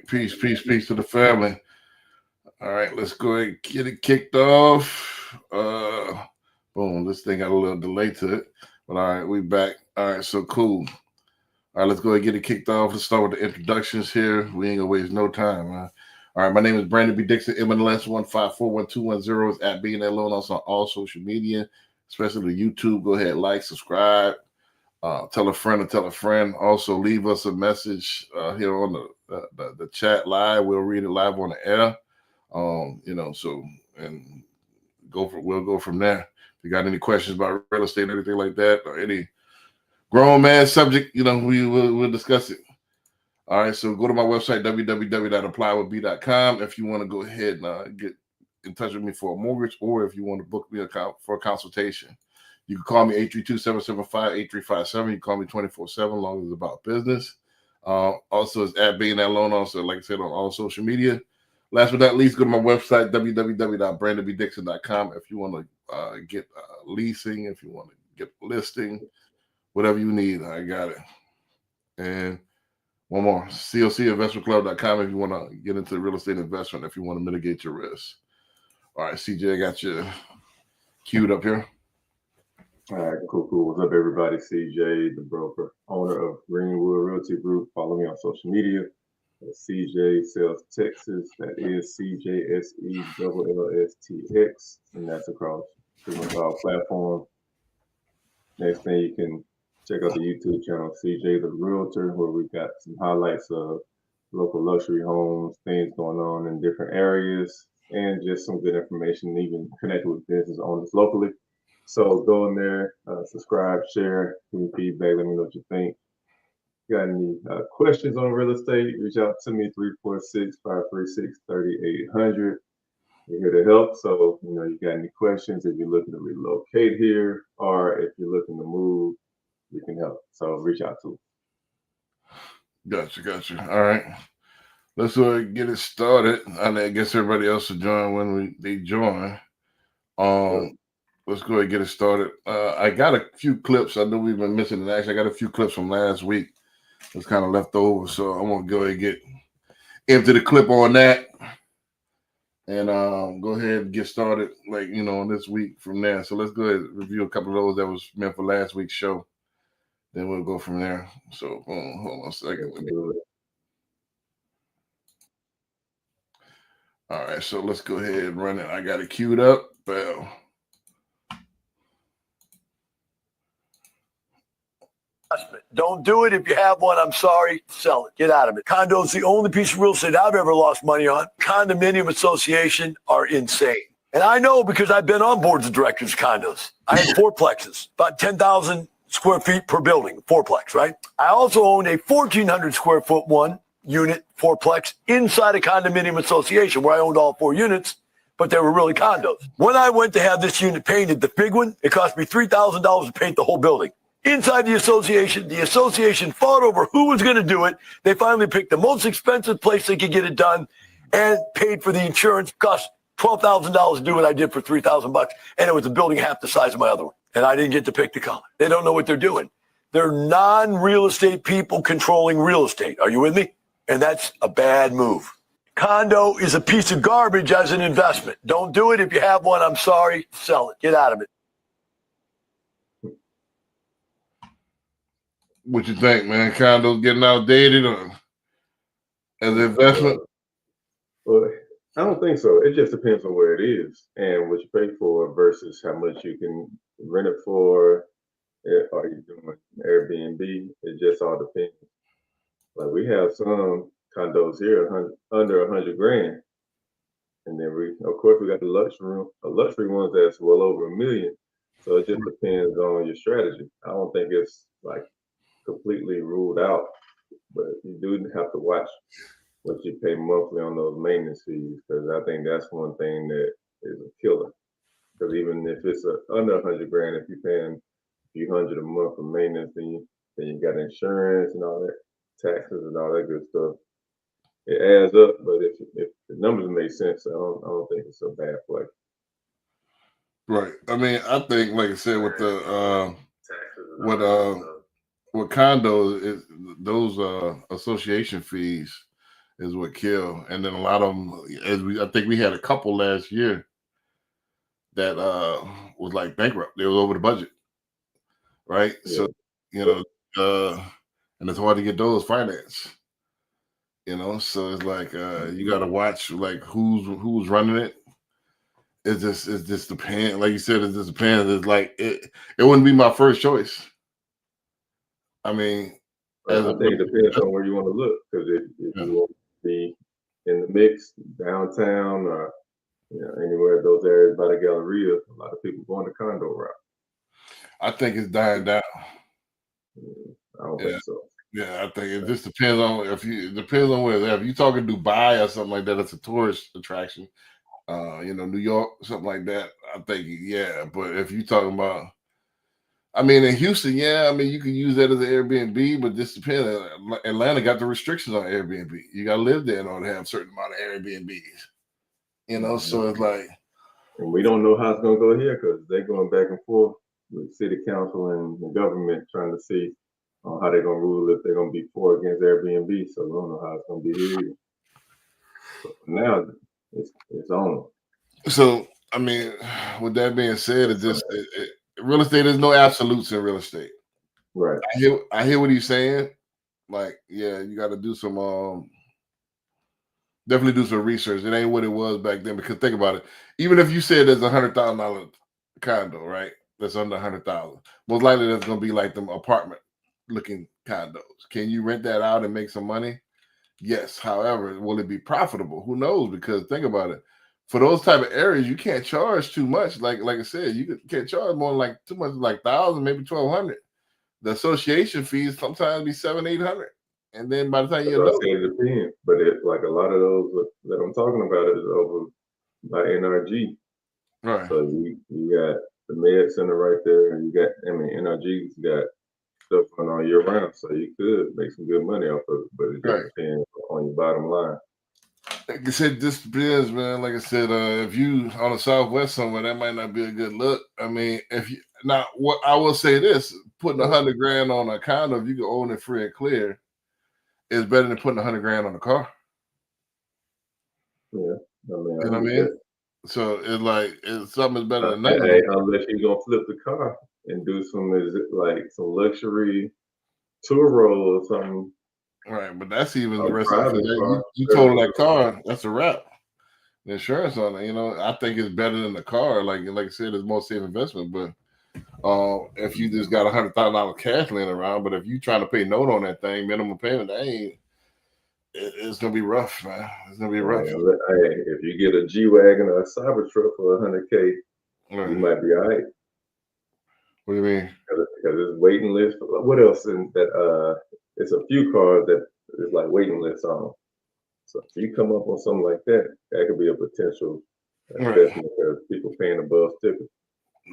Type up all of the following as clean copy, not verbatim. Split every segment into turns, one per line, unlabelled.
Peace to the family. All right, let's go ahead and get it kicked off. Boom, this thing got a little delay to it. But all right, we back. All right, so cool. All right, let's go ahead and get it kicked off. Let's start with the introductions here. We ain't gonna waste no time, man. All right, my name is Brandon B. Dixon, MLS 1541210 is at being alone also on all social media, especially the YouTube. Go ahead, like, subscribe, tell a friend to tell a friend. Also, leave us a message here on the chat live. We'll read it live on the air. So and we'll go from there. If you got any questions about real estate, anything like that, or any grown man subject, we'll discuss it. All right, so go to my website, www.applywithb.com, if you want to go ahead and get in touch with me for a mortgage, or if you want to book me for a consultation. You can call me 832-775-8357. You can call me 24/7, as long as it's about business. Also, it's at Being That Loan, also, like I said, on all social media. Last but not least, go to my website, www.brandonbdixon.com, if you want to get leasing, if you want to get listing, whatever you need, I got it. And one more, cocinvestmentclub.com, if you want to get into real estate investment, if you want to mitigate your risk. All right, CJ, I got you queued up here.
All right, cool. What's up, everybody? CJ, the broker, owner of Greenwood Realty Group. Follow me on social media. CJ Sales Texas. That is CJSELLSTX, and that's across our platform. Next thing, you can check out the YouTube channel, CJ the Realtor, where we've got some highlights of local luxury homes, things going on in different areas, and just some good information, even connected with business owners locally. So go in there, subscribe, share, give me feedback, let me know what you think. Got any questions on real estate, reach out to me, 346-536-3800. We're here to help. So, you got any questions, if you're looking to relocate here, or if you're looking to move, we can help. So reach out to us.
Gotcha. All right. Let's get it started. I guess everybody else will join when they join. Let's go ahead and get it started. I got a few clips. I know we've been missing in action. I got a few clips from last week. It's kind of left over, so I'm gonna go ahead and get into the clip on that, and go ahead and get started, on this week from there. So let's go ahead and review a couple of those that was meant for last week's show. Then we'll go from there. So hold on a second. All right, so let's go ahead and run it. I got it queued up.
Don't do it. If you have one, I'm sorry. Sell it. Get out of it. Condo is the only piece of real estate I've ever lost money on. Condominium association are insane. And I know because I've been on boards of directors of condos. I had fourplexes, about 10,000 square feet per building, fourplex, right? I also owned a 1,400 square foot unit fourplex inside a condominium association where I owned all 4 units, but they were really condos. When I went to have this unit painted, the big one, it cost me $3,000 to paint the whole building. Inside the association fought over who was going to do it. They finally picked the most expensive place they could get it done and paid for the insurance. Cost $12,000 to do what I did for $3,000, and it was a building half the size of my other one. And I didn't get to pick the color. They don't know what they're doing. They're non-real estate people controlling real estate. Are you with me? And that's a bad move. Condo is a piece of garbage as an investment. Don't do it. If you have one, I'm sorry. Sell it. Get out of it.
What you think, man? Condos getting outdated or as an investment?
Well, I don't think so. It just depends on where it is and what you pay for versus how much you can rent it for. Are you doing Airbnb? It just all depends. Like we have some condos here under $100,000, and then of course we got the luxury ones that's well over $1 million. So it just depends on your strategy. I don't think it's like completely ruled out, but you do have to watch what you pay monthly on those maintenance fees, because I think that's one thing that is a killer. Because even if it's under $100,000, if you're paying a few hundred a month for maintenance, then you got insurance and all that, taxes and all that good stuff. It adds up, but if the numbers make sense, I don't think it's a bad play.
Right. I mean, I think, like I said, with the with condos, those association fees is what killed. And then a lot of them, I think we had a couple last year that was like bankrupt. They was over the budget, right?
Yeah.
So and it's hard to get those financed. So it's like you got to watch like who's running it. It just depends. Like you said, it just depends. It's like it wouldn't be my first choice. I mean,
I think it depends on where you want to look, because if you want to be in the mix downtown or anywhere those areas by the Galleria, a lot of people going the condo route.
I think it's dying down.
I don't think so.
Yeah, I think it just depends on it depends on where. If you're talking Dubai or something like that, it's a tourist attraction. New York, something like that. I think but if you're talking about, I mean, in Houston, you can use that as an Airbnb, but this depends. Atlanta got the restrictions on Airbnb. You got to live there in order to have a certain amount of Airbnbs. So it's like,
and we don't know how it's gonna go here, because they're going back and forth with city council and the government trying to see how they're gonna rule, if they're gonna be for or against Airbnb. So we don't know how it's gonna be here either. So now it's on.
So I mean, with that being said, real estate, there's no absolutes in real estate.
Right.
I hear what he's saying. Like, you got to do some definitely do some research. It ain't what it was back then, because think about it. Even if you said there's $100,000 condo, right? That's under $100,000. Most likely that's gonna be like them apartment looking condos. Can you rent that out and make some money? Yes. However, will it be profitable? Who knows? Because think about it. For those type of areas, you can't charge too much. Like I said, you can't charge more than like too much, like 1,000, maybe 1,200. The association fees sometimes be 700, 800, and then by the time you know,
it depends. But like a lot of those that I'm talking about is over by NRG.
right?
So you got the Med Center right there, and NRG's got stuff going on year round, so you could make some good money off of it. But it just depends on your bottom line.
Like I said, this depends, man. Like I said, if you on the Southwest somewhere, that might not be a good look. I mean, what I will say this: putting $100,000 on a condo, if you can own it free and clear, is better than putting $100,000 on a car.
Yeah,
you know what I mean. So it's like something is better than nothing.
Unless you're gonna flip the car and do some luxury tour roll or something.
Right, but that's even the rest of it. You total that car, that's a wrap. The insurance on it, I think it's better than the car. Like I said, it's more safe investment. But if you just got $100,000 cash laying around, but if you trying to pay note on that thing, minimum payment, it's gonna be rough, man. It's gonna be rough.
If you get a G-Wagon or a Cybertruck for $100K, you might be all right.
What do you mean?
Because it's waiting list. What else in that? It's a few cars that is like waiting lists on. So if you come up on something like that, that could be a potential investment, because people paying above sticker.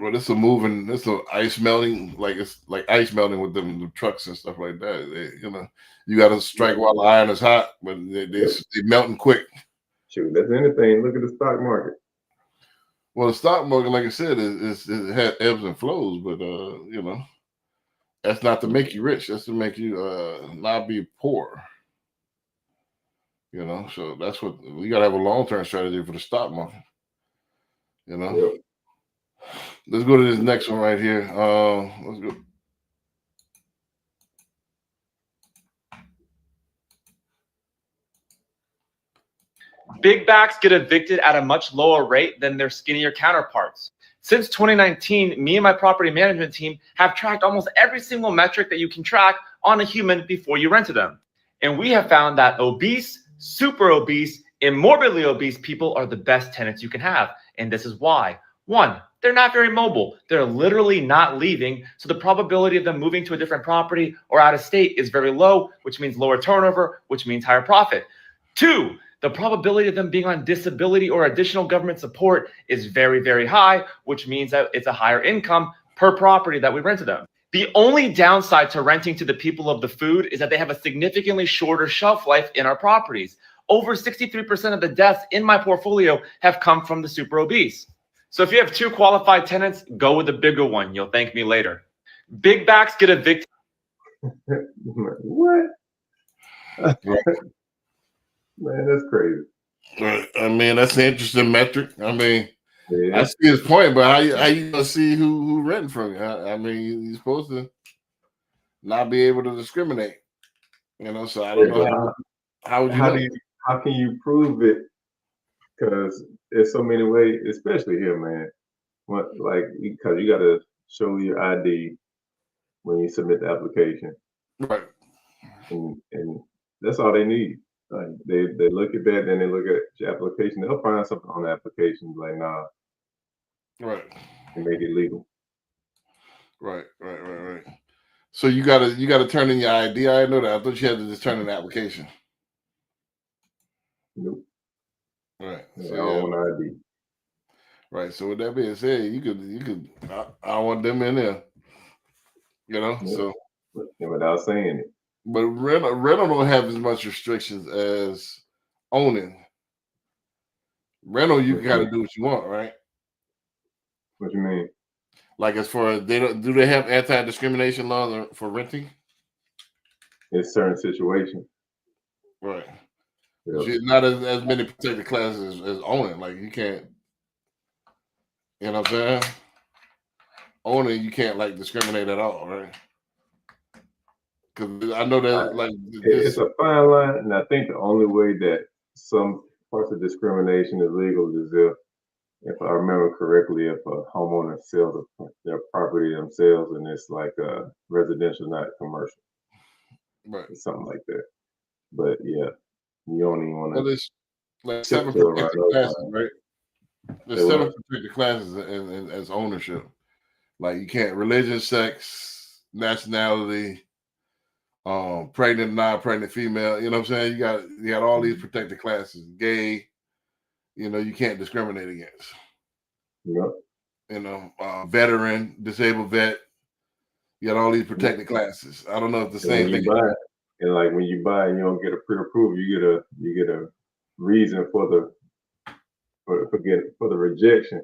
Well, it's a ice melting, it's like ice melting with the trucks and stuff like that. You got to strike while the iron is hot, but they melting quick.
Shoot, that's anything. Look at the stock market.
Well, the stock market, like I said, it has ebbs and flows, but that's not to make you rich. That's to make you not be poor. So that's what we got to have a long-term strategy for the stock market.
Yep.
Let's go to this next one right here. Let's go.
Big backs get evicted at a much lower rate than their skinnier counterparts. Since 2019, me and my property management team have tracked almost every single metric that you can track on a human before you rent to them. And we have found that obese, super obese, and morbidly obese people are the best tenants you can have. And this is why. 1, they're not very mobile. They're literally not leaving. So the probability of them moving to a different property or out of state is very low, which means lower turnover, which means higher profit. 2, the probability of them being on disability or additional government support is very, very high, which means that it's a higher income per property that we rent to them. The only downside to renting to the people of the food is that they have a significantly shorter shelf life in our properties. Over 63% of the deaths in my portfolio have come from the super obese. So if you have 2 qualified tenants, go with the bigger one. You'll thank me later. Big backs get evicted.
What? that's crazy.
Right. I mean, that's an interesting metric. I mean,
Yeah.
I see his point, but how you gonna see who renting from you? I mean, you're supposed to not be able to discriminate. You know, so I don't know how would you know?
How can you prove it? Because there's so many ways, especially here, man. Because you got to show your ID when you submit the application,
Right.
and that's all they need. Like they look at that, then they look at your application. They'll find something on the application like, nah,
Right.
and make it legal.
Right. So you gotta turn in your ID. I didn't know that. I thought you had to just turn in the application.
Nope.
Right.
So
So
I don't want ID.
Right. So with that being said, you could. I don't want them in there. You know.
Yep.
So,
Without saying it.
but rental don't have as much restrictions as owning. Rental, you got to do what you want, right?
What you mean?
Like as far as they have anti-discrimination laws for renting?
In certain situations.
Right.
Yep.
Not as many protected classes as owning. Like you can't. You know what I'm saying? Owning, you can't like discriminate at all, right? Because I know that like
It's a fine line, and I think the only way that some parts of discrimination is legal is if I remember correctly, if a homeowner sells their property themselves and it's like a residential, not commercial,
right.
something like that. But yeah, you don't even want to.
Well, there's like
tiptoe
7
around
protected
those
classes,
lines.
right? There's
Say what?
7 protected classes as ownership. Like you can't religion, sex, nationality, pregnant, non-pregnant female. You know what I'm saying? You got all these protected classes. Gay, you know, you can't discriminate against.
Yep.
You know, veteran, disabled vet. You got all these protected classes. I don't know if the same thing.
And like when you buy and you don't get a pre-approval, you get a reason for the rejection.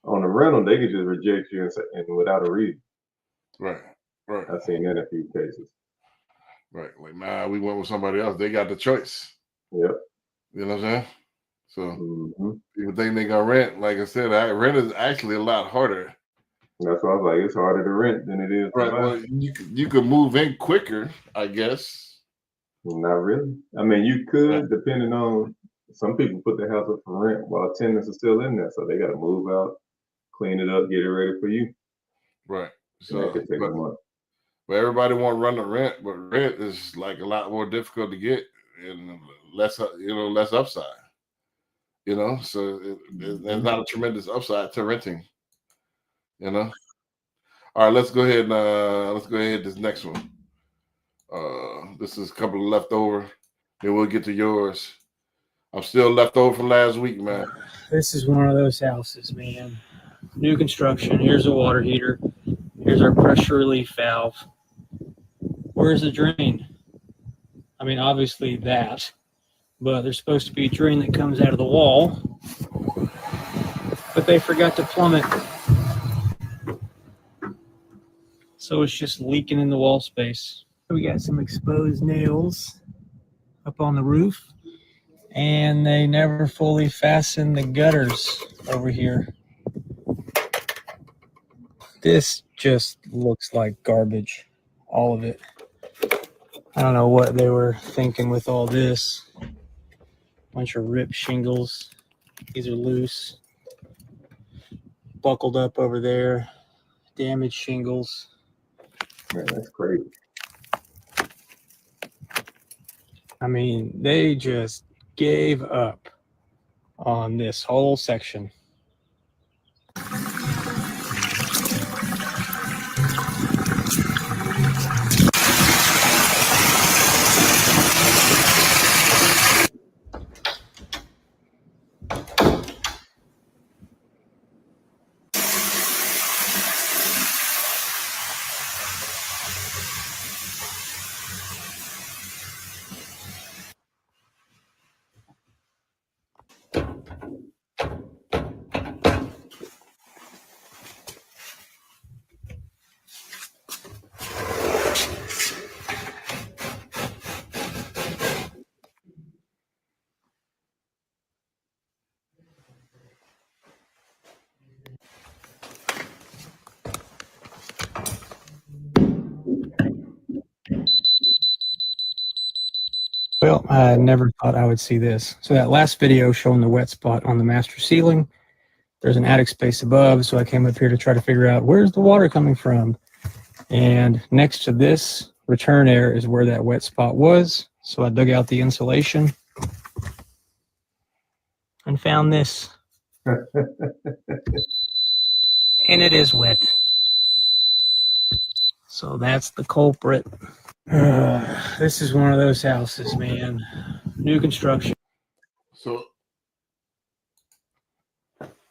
On the rental, they can just reject you and without a reason.
Right.
I've seen that in a few cases.
Right. Like, nah, we went with somebody else. They got the choice.
Yep.
You know what I'm saying? So people think they gonna rent. Like I said, rent is actually a lot harder.
That's why I was like, it's harder to rent than it is to buy.
Well, you could move in quicker, I guess.
Not really. I mean, you could, depending on some people put their house up for rent while tenants are still in there, so they got to move out, clean it up, get it ready for you.
Right.
So that could take a month.
But everybody want to run the rent, but rent is like a lot more difficult to get and less upside. You know, so there's not a tremendous upside to renting. You know. All right, let's go ahead and this next one. This is a couple of leftover. Then we'll get to yours. I'm still left over from last week, man.
This is one of those houses, man. New construction. Here's a water heater. Here's our pressure relief valve. Where's the drain? I mean, obviously that, but there's supposed to be a drain that comes out of the wall, but they forgot to plumb it. So it's just leaking in the wall space. We got some exposed nails up on the roof, and they never fully fastened the gutters over here. This just looks like garbage, all of it. I don't know what they were thinking with all this. Bunch of ripped shingles. These are loose. Buckled up over there. Damaged shingles.
Man, that's crazy.
I mean, they just gave up on this whole section. Well, I never thought I would see this. So that last video showing the wet spot on the master ceiling, there's an attic space above, so I came up here to try to figure out where's the water coming from. And next to this return air is where that wet spot was. So I dug out the insulation and found this. And it is wet. So that's the culprit. This is one of those houses, man. New construction.
So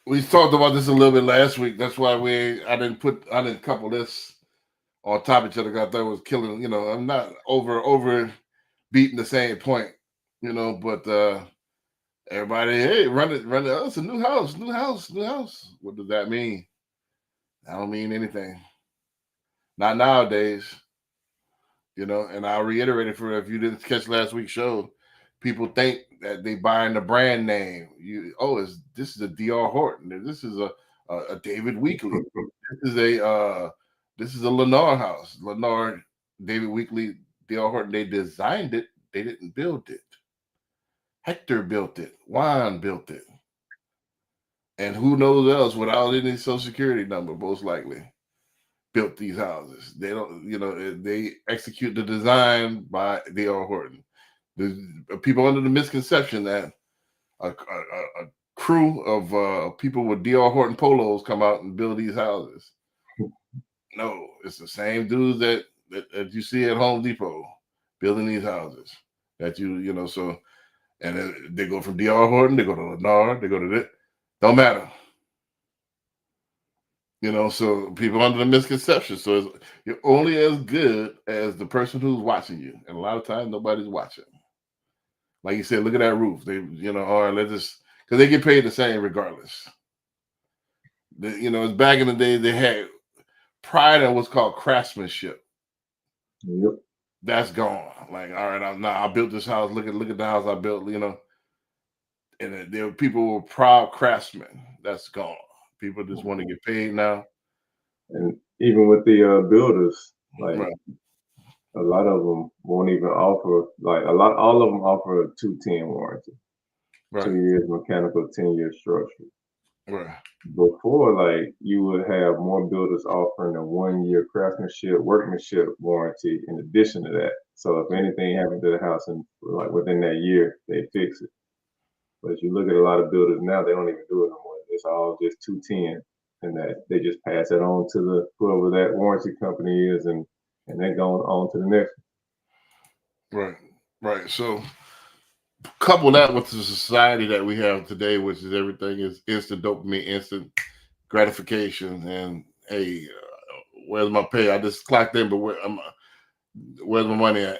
we talked about this a little bit last week. That's why I didn't couple this on top of each other. I thought it was killing. I'm not over beating the same point. But everybody, hey, run it. Oh, it's a new house. What does that mean? I don't mean anything. Not nowadays. And I'll reiterate it for if you didn't catch last week's show. People think that they buying the brand name. This is a D.R. Horton. This is a David Weekley. This is a Lennar house. Lennar, David Weekley, D.R. Horton. They designed it. They didn't build it. Hector built it. Juan built it. And who knows else without any social security number, most likely, built these houses. They don't, they execute the design by D.R. Horton. There's people under the misconception that a crew of people with D.R. Horton polos come out and build these houses. No, it's the same dudes that you see at Home Depot building these houses. That so, and they go from D.R. Horton, they go to Lennar, they go to this. Don't matter. So people under the misconception. So you're only as good as the person who's watching you, and a lot of times nobody's watching. Like you said, look at that roof. They, all right, let's just, because they get paid the same regardless. It's back in the day they had pride in what's called craftsmanship.
Yep.
That's gone. Like, all right, I built this house. Look at the house I built. And there were people who were proud craftsmen. That's gone. People just want to get paid now.
And even with the builders, like
right.
a lot of them won't even offer, all of them offer a 2-10 warranty.
Right.
2 years mechanical, 10-year structure.
Right.
Before, you would have more builders offering a 1-year craftsmanship, workmanship warranty in addition to that. So if anything happened to the house and within that year, they fix it. But if you look at a lot of builders now, they don't even do it no more. It's all just 210, and that they just pass it on to whoever that warranty company is, and then go on to the next
one. Right. So couple that with the society that we have today, which is everything is instant dopamine, instant gratification, and hey, where's my pay? I just clocked in, but where's my money at?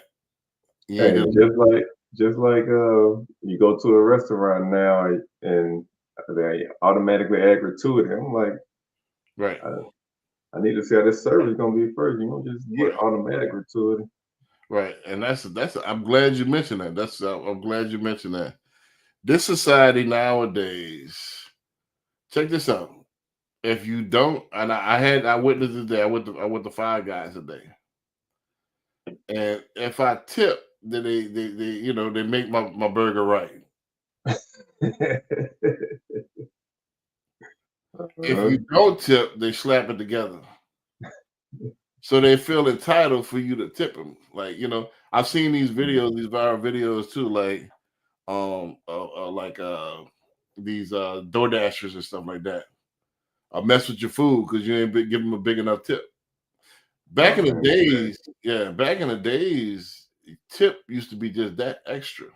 Just like you go to a restaurant now and they automatically add gratuity. I'm like,
right.
I need to see how this service is gonna be first. You don't just get automatic gratuity.
Right, and that's. I'm glad you mentioned that. I'm glad you mentioned that. This society nowadays, check this out. If you don't, and I witnessed it today. I went to Five Guys today, and if I tip, then they make my burger right. If you don't tip, they slap it together. So they feel entitled for you to tip them. Like, I've seen these videos, these viral videos too, like these DoorDashers and stuff like that. I'll mess with your food because you ain't give them a big enough tip. Back in the days, tip used to be just that extra.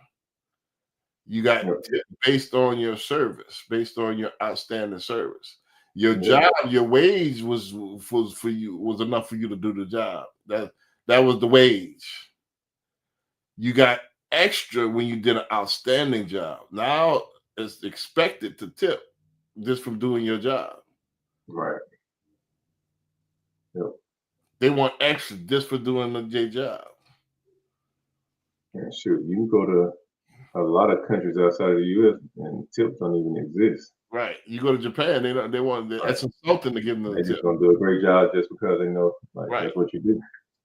You got tip based on your service, based on your outstanding service. Your job, your wage was enough for you to do the job. That was the wage. You got extra when you did an outstanding job. Now it's expected to tip just from doing your job.
Right. Yep.
They want extra just for doing the job.
And shoot, you can go to a lot of countries outside of the U.S. and tips don't even exist.
Right. You go to Japan, they want that's insulting to give them the tip.
They just gonna do a great job just because they know that's what you do.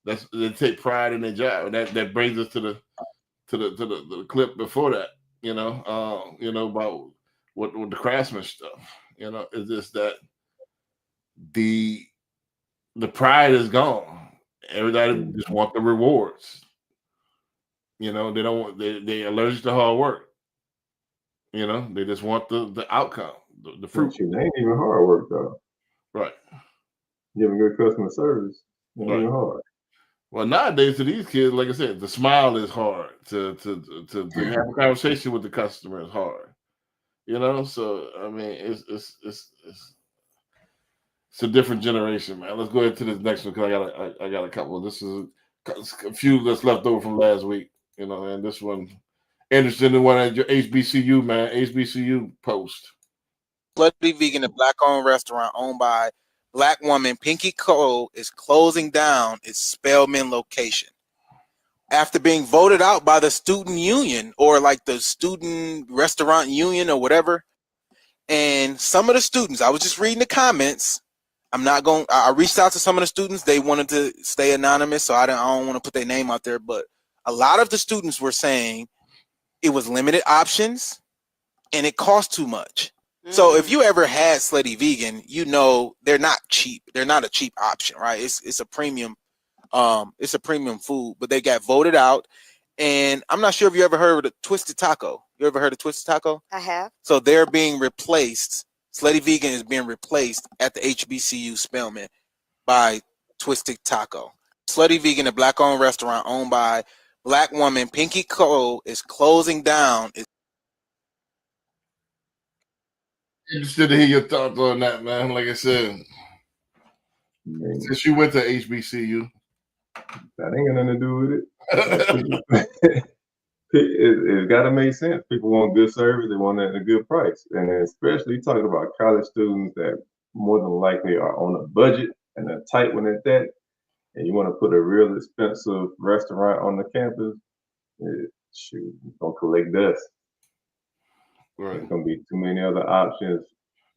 They take pride in their job. And that brings us to the clip before that. About what the Craftsman stuff. Is just that the pride is gone. Everybody just want the rewards. They don't want they allergic to hard work. They just want the outcome, the fruit.
Shoot, they ain't even hard work though.
Right.
Giving good customer service ain't
Right.
even hard.
Well, nowadays to these kids, like I said, the smile is hard. To have a conversation with the customer is hard. So I mean, it's a different generation, man. Let's go ahead to this next one because I got a couple. This is a few that's left over from last week. And this one interested in one at your HBCU, man. HBCU post.
Slutty Vegan, a black-owned restaurant owned by Black woman Pinky Cole, is closing down its Spelman location after being voted out by the student union, or like the student restaurant union or whatever. And some of the students, I was just reading the comments. I reached out to some of the students. They wanted to stay anonymous, so I don't want to put their name out there. But a lot of the students were saying it was limited options and it cost too much. So if you ever had Slutty Vegan, they're not cheap. They're not a cheap option, right? It's a premium, it's a premium food, but they got voted out. And I'm not sure if you ever heard of the Twisted Taco. You ever heard of Twisted Taco?
I have.
So they're being replaced. Slutty Vegan is being replaced at the HBCU Spelman by Twisted Taco. Slutty Vegan, a black-owned restaurant owned by Black woman Pinky Cole, is closing down.
Interested to hear your thoughts on that, man. Like I said, since you went to HBCU,
that ain't got nothing to do with it. It's got to make sense. People want good service. They want it at a good price. And especially talking about college students that more than likely are on a budget and a tight one at that. And you want to put a real expensive restaurant on the campus, it's going to collect dust.
right?
There's going to be too many other options,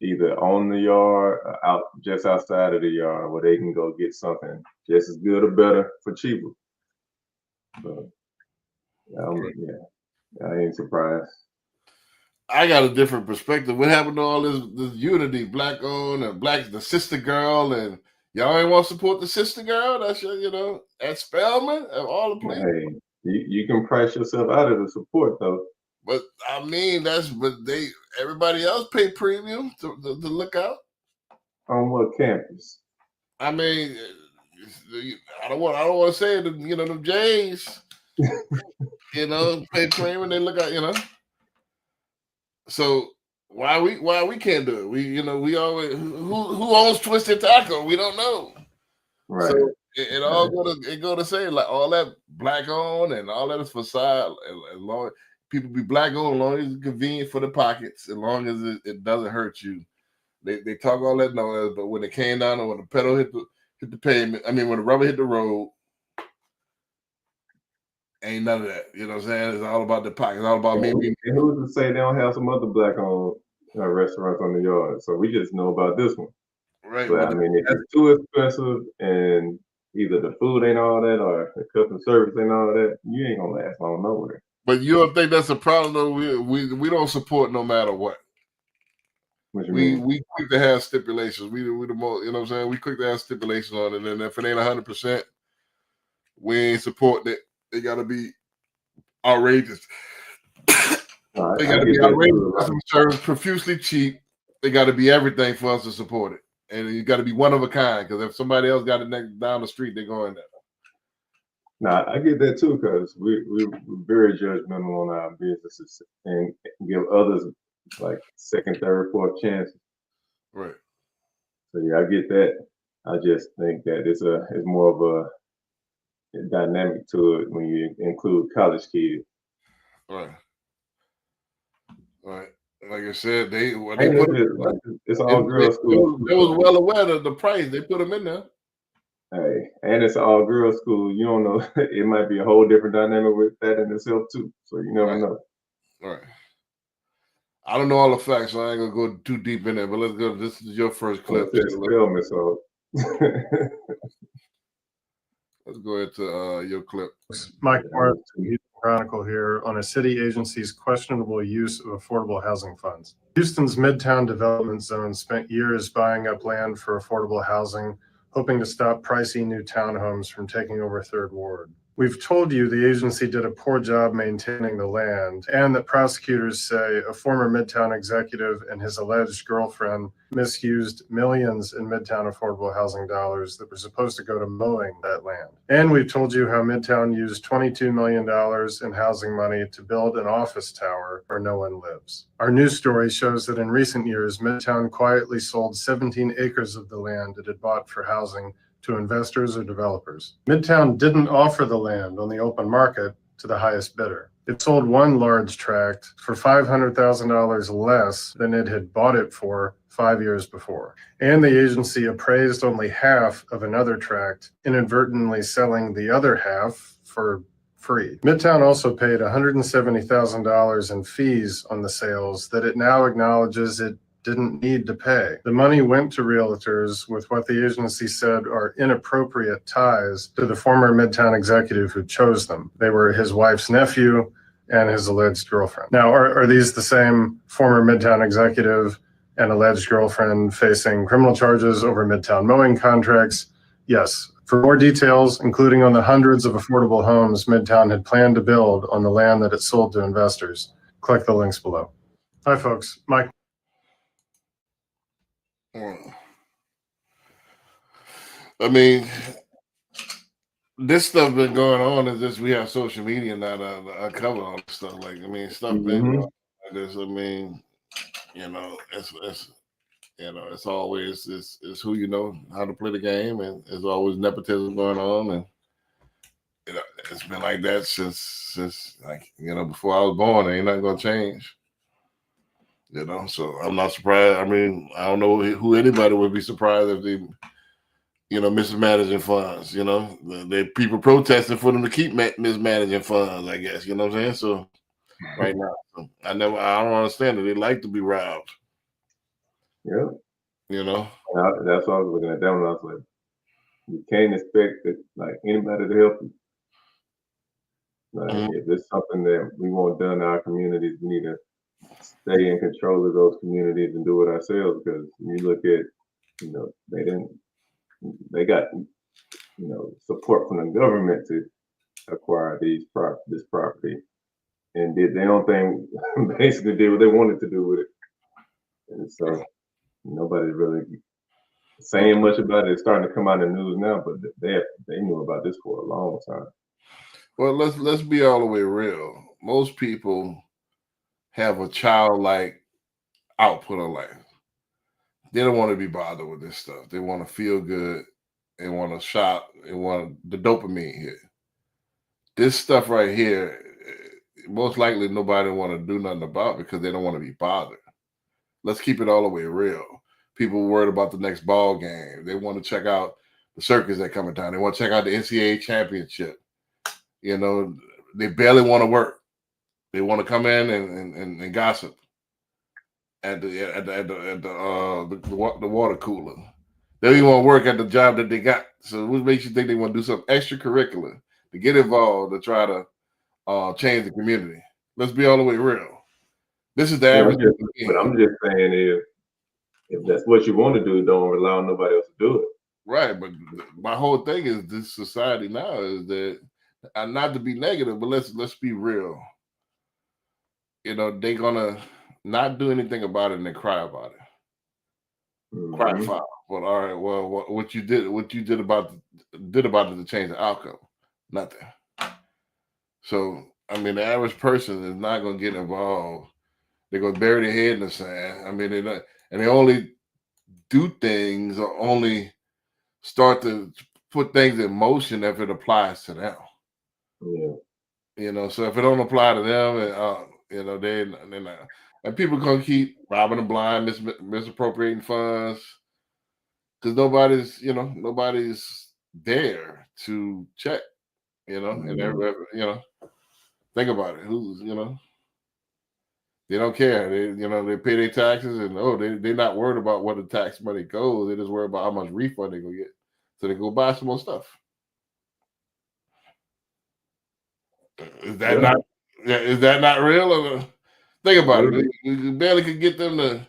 either on the yard or just outside of the yard, where they can go get something just as good or better for cheaper. So, I ain't surprised.
I got a different perspective. What happened to all this unity, black owned and black, the sister girl, and y'all ain't want to support the sister girl? That's your, at Spelman, of all the places.
Hey, you can price yourself out of the support though.
But I mean, everybody else pay premium to look out.
On what campus?
I mean, I don't want to say it, them Jays, pay premium. They look out, So why we can't do it? We always who owns Twisted Taco? We don't know.
Right.
So it all go to say like all that black owned and all that is facade. As long people be black owned, as long as it's convenient for the pockets, as long as it doesn't hurt you. They talk all that noise, but when it came down and when the pedal hit the pavement, I mean when the rubber hit the road, ain't none of that. You know what I'm saying? It's all about the pocket. It's all about me.
And who's to say they don't have some other black-owned restaurants on the yard? So we just know about this one.
Right.
But I mean, if it's too expensive and either the food ain't all that or the customer service ain't all that, you ain't gonna last long nowhere.
But you don't think that's a problem though? We don't support no matter what.
What you mean?
We quick to have stipulations. We the most, you know what I'm saying? We quick to have stipulations on it, and if it ain't 100%, we ain't supporting it. They gotta be outrageous. They gotta be outrageous. Customer service, profusely cheap. They gotta be everything for us to support it, and you gotta be one of a kind. Because if somebody else got it down the street, they're going there.
Nah, I get that too, because we're very judgmental on our businesses and give others like second, third, fourth chances.
Right.
So yeah, I get that. I just think that it's more of a dynamic to it when you include college kids.
Right. Right. Like I said,
it's all girls school.
They was well aware of the price. They put them in there.
Hey, and it's all girls school. You don't know. It might be a whole different dynamic with that in itself too. So you never know.
Right. I don't know all the facts, so I ain't gonna go too deep in there. But let's go. This is your first clip. Let's go into your clip.
Mike Morris, Houston Chronicle here on a city agency's questionable use of affordable housing funds. Houston's Midtown Development Zone spent years buying up land for affordable housing, hoping to stop pricey new townhomes from taking over Third Ward. We've told you the agency did a poor job maintaining the land, and that prosecutors say a former Midtown executive and his alleged girlfriend misused millions in Midtown affordable housing dollars that were supposed to go to mowing that land. And we've told you how Midtown used $22 million in housing money to build an office tower where no one lives. Our news story shows that in recent years, Midtown quietly sold 17 acres of the land it had bought for housing to investors or developers. Midtown didn't offer the land on the open market to the highest bidder. It sold one large tract for $500,000 less than it had bought it for 5 years before. And the agency appraised only half of another tract, inadvertently selling the other half for free. Midtown also paid $170,000 in fees on the sales that it now acknowledges it didn't need to pay. The money went to realtors with what the agency said are inappropriate ties to the former Midtown executive who chose them. They were his wife's nephew and his alleged girlfriend. Now, are these the same former Midtown executive and alleged girlfriend facing criminal charges over Midtown mowing contracts? Yes. For more details, including on the hundreds of affordable homes Midtown had planned to build on the land that it sold to investors, click the links below. Hi, folks. Mike.
I mean, this stuff been going on. Is just we have social media now to uncover all this stuff. Like, I mean, stuff been going on like this. I mean, it's always it's who you know how to play the game, and there's always nepotism going on, and it's been like that since like before I was born. Ain't nothing gonna change. So I'm not surprised. I mean, I don't know who anybody would be surprised if they, mismanaging funds. The people protesting for them to keep mismanaging funds. I guess what I'm saying. So right now, I don't understand it. They like to be robbed.
Yeah.
That's
why I was looking at that one. I was like, you can't expect it, like anybody to help you. Like if it's something that we want done in our communities, we need to stay in control of those communities and do it ourselves. Because you look at, they got, support from the government to acquire this property, and did their own thing, basically did what they wanted to do with it. And so nobody's really saying much about it. It's starting to come out in the news now, but they knew about this for a long time.
Well, let's be all the way real. Most people have a childlike output of life. They don't want to be bothered with this stuff. They want to feel good. They want to shop. They want the dopamine hit. This stuff right here, most likely nobody want to do nothing about because they don't want to be bothered. Let's keep it all the way real. People worried about the next ball game. They want to check out the circus that coming down. They want to check out the NCAA championship. They barely want to work. They want to come in and gossip at the water cooler. They don't even want to work at the job that they got. So what makes you think they want to do something extracurricular to get involved to try to change the community? Let's be all the way real. This is the average.
But I'm just saying, if that's what you want to do, don't allow nobody else to do it.
Right, but my whole thing is this society now is that, not to be negative, but let's be real. They're gonna not do anything about it and then cry about it. Cry foul. But all right, well, what you did about it to change the outcome? Nothing. So I mean, the average person is not gonna get involved. They're gonna bury their head in the sand. I mean, they only do things or only start to put things in motion if it applies to them.
Yeah.
So if it don't apply to them, they're not. And people gonna keep robbing the blind, misappropriating funds, because nobody's there to check. And everybody, think about it. Who's they don't care. They pay their taxes, and they're not worried about where the tax money goes. They just worry about how much refund they gonna get, so they go buy some more stuff. Is that not? Yeah, is that not real? Or, think about it. We barely could get them to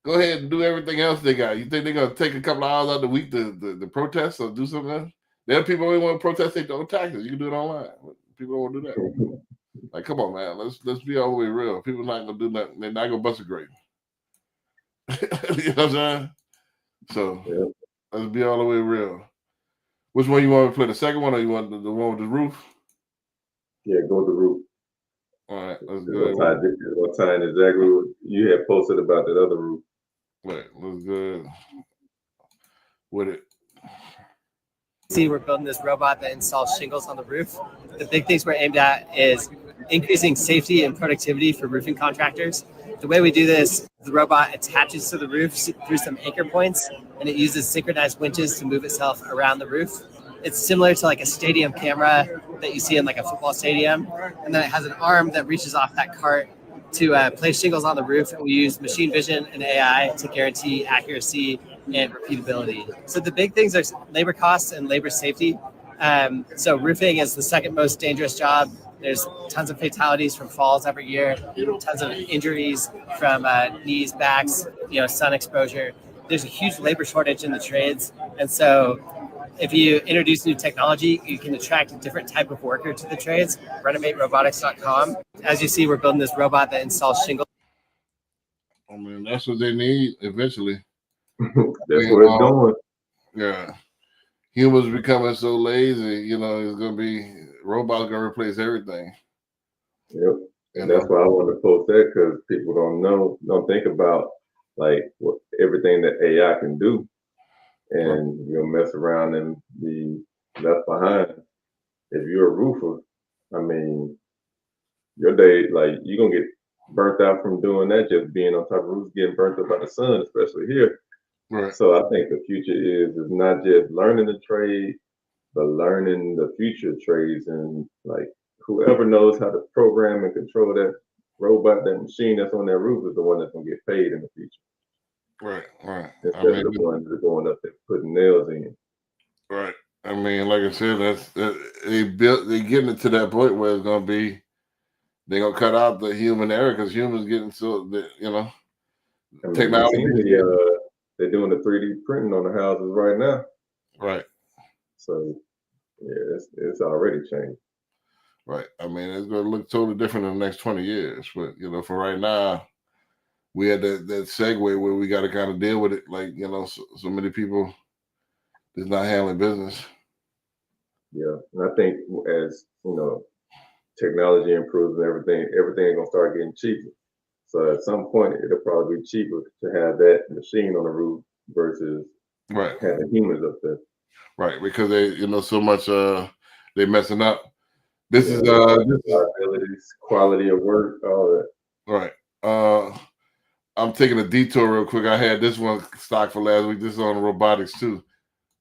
go ahead and do everything else they got. You think they're gonna take a couple of hours out of the week to protest or do something else? There are people who want to protest their own taxes. You can do it online. People don't want to do that. Like, come on, man. Let's be all the way real. People not gonna do nothing. They're not gonna bust a grape. You know what I'm saying? So let's be all the way real. Which one you want to play? The second one, or you want the one with the roof?
Yeah, go with the roof.
All right, let's
It's
go.
gonna tie in exactly what you had posted about that other roof.
Right, let's go with it.
See, we're building this robot that installs shingles on the roof. The big things we're aimed at is increasing safety and productivity for roofing contractors. The way we do this, the robot attaches to the roof through some anchor points, and it uses synchronized winches to move itself around the roof. It's similar to like a stadium camera that you see in like a football stadium. And then it has an arm that reaches off that cart to place shingles on the roof. And we use machine vision and AI to guarantee accuracy and repeatability. So the big things are labor costs and labor safety. So roofing is the second most dangerous job. There's tons of fatalities from falls every year, tons of injuries from knees, backs, sun exposure. There's a huge labor shortage in the trades. And so if you introduce new technology, you can attract a different type of worker to the trades. RenovateRobotics.com. As you see, we're building this robot that installs shingles.
I mean, that's what they need eventually.
That's where it's going.
Yeah. Humans becoming so lazy, it's gonna be robots gonna replace everything.
Yep. And that's why I wanted to post that, because people don't think about like everything that AI can do, and you'll mess around and be left behind. If you're a roofer, I mean, your day, like, you're gonna get burnt out from doing that, just being on top of roofs, getting burnt up by the sun, especially here.
Right.
So I think the future is not just learning the trade, but learning the future trades, and like whoever knows how to program and control that robot, that machine that's on that roof, is the one that's gonna get paid in the future.
Right.
Instead of the ones that are going up there putting nails in.
Right. I mean, like I said, they're getting it to that point where it's gonna be, they're gonna cut out the human error, because humans getting so that
I mean,
technology.
They're doing the 3D printing on the houses right now.
Right.
So yeah, it's already changed.
Right. I mean, it's gonna look totally different in the next 20 years. But for right now, we had that segue where we got to kind of deal with it. Like, so many people is not handling business.
Yeah, and I think as technology improves and everything gonna start getting cheaper. So at some point, it'll probably be cheaper to have that machine on the roof versus having humans up there.
Right, because they, so much they messing up. This is
quality of work, all that.
Right. I'm taking a detour real quick. I had this one stock for last week. This is on robotics too.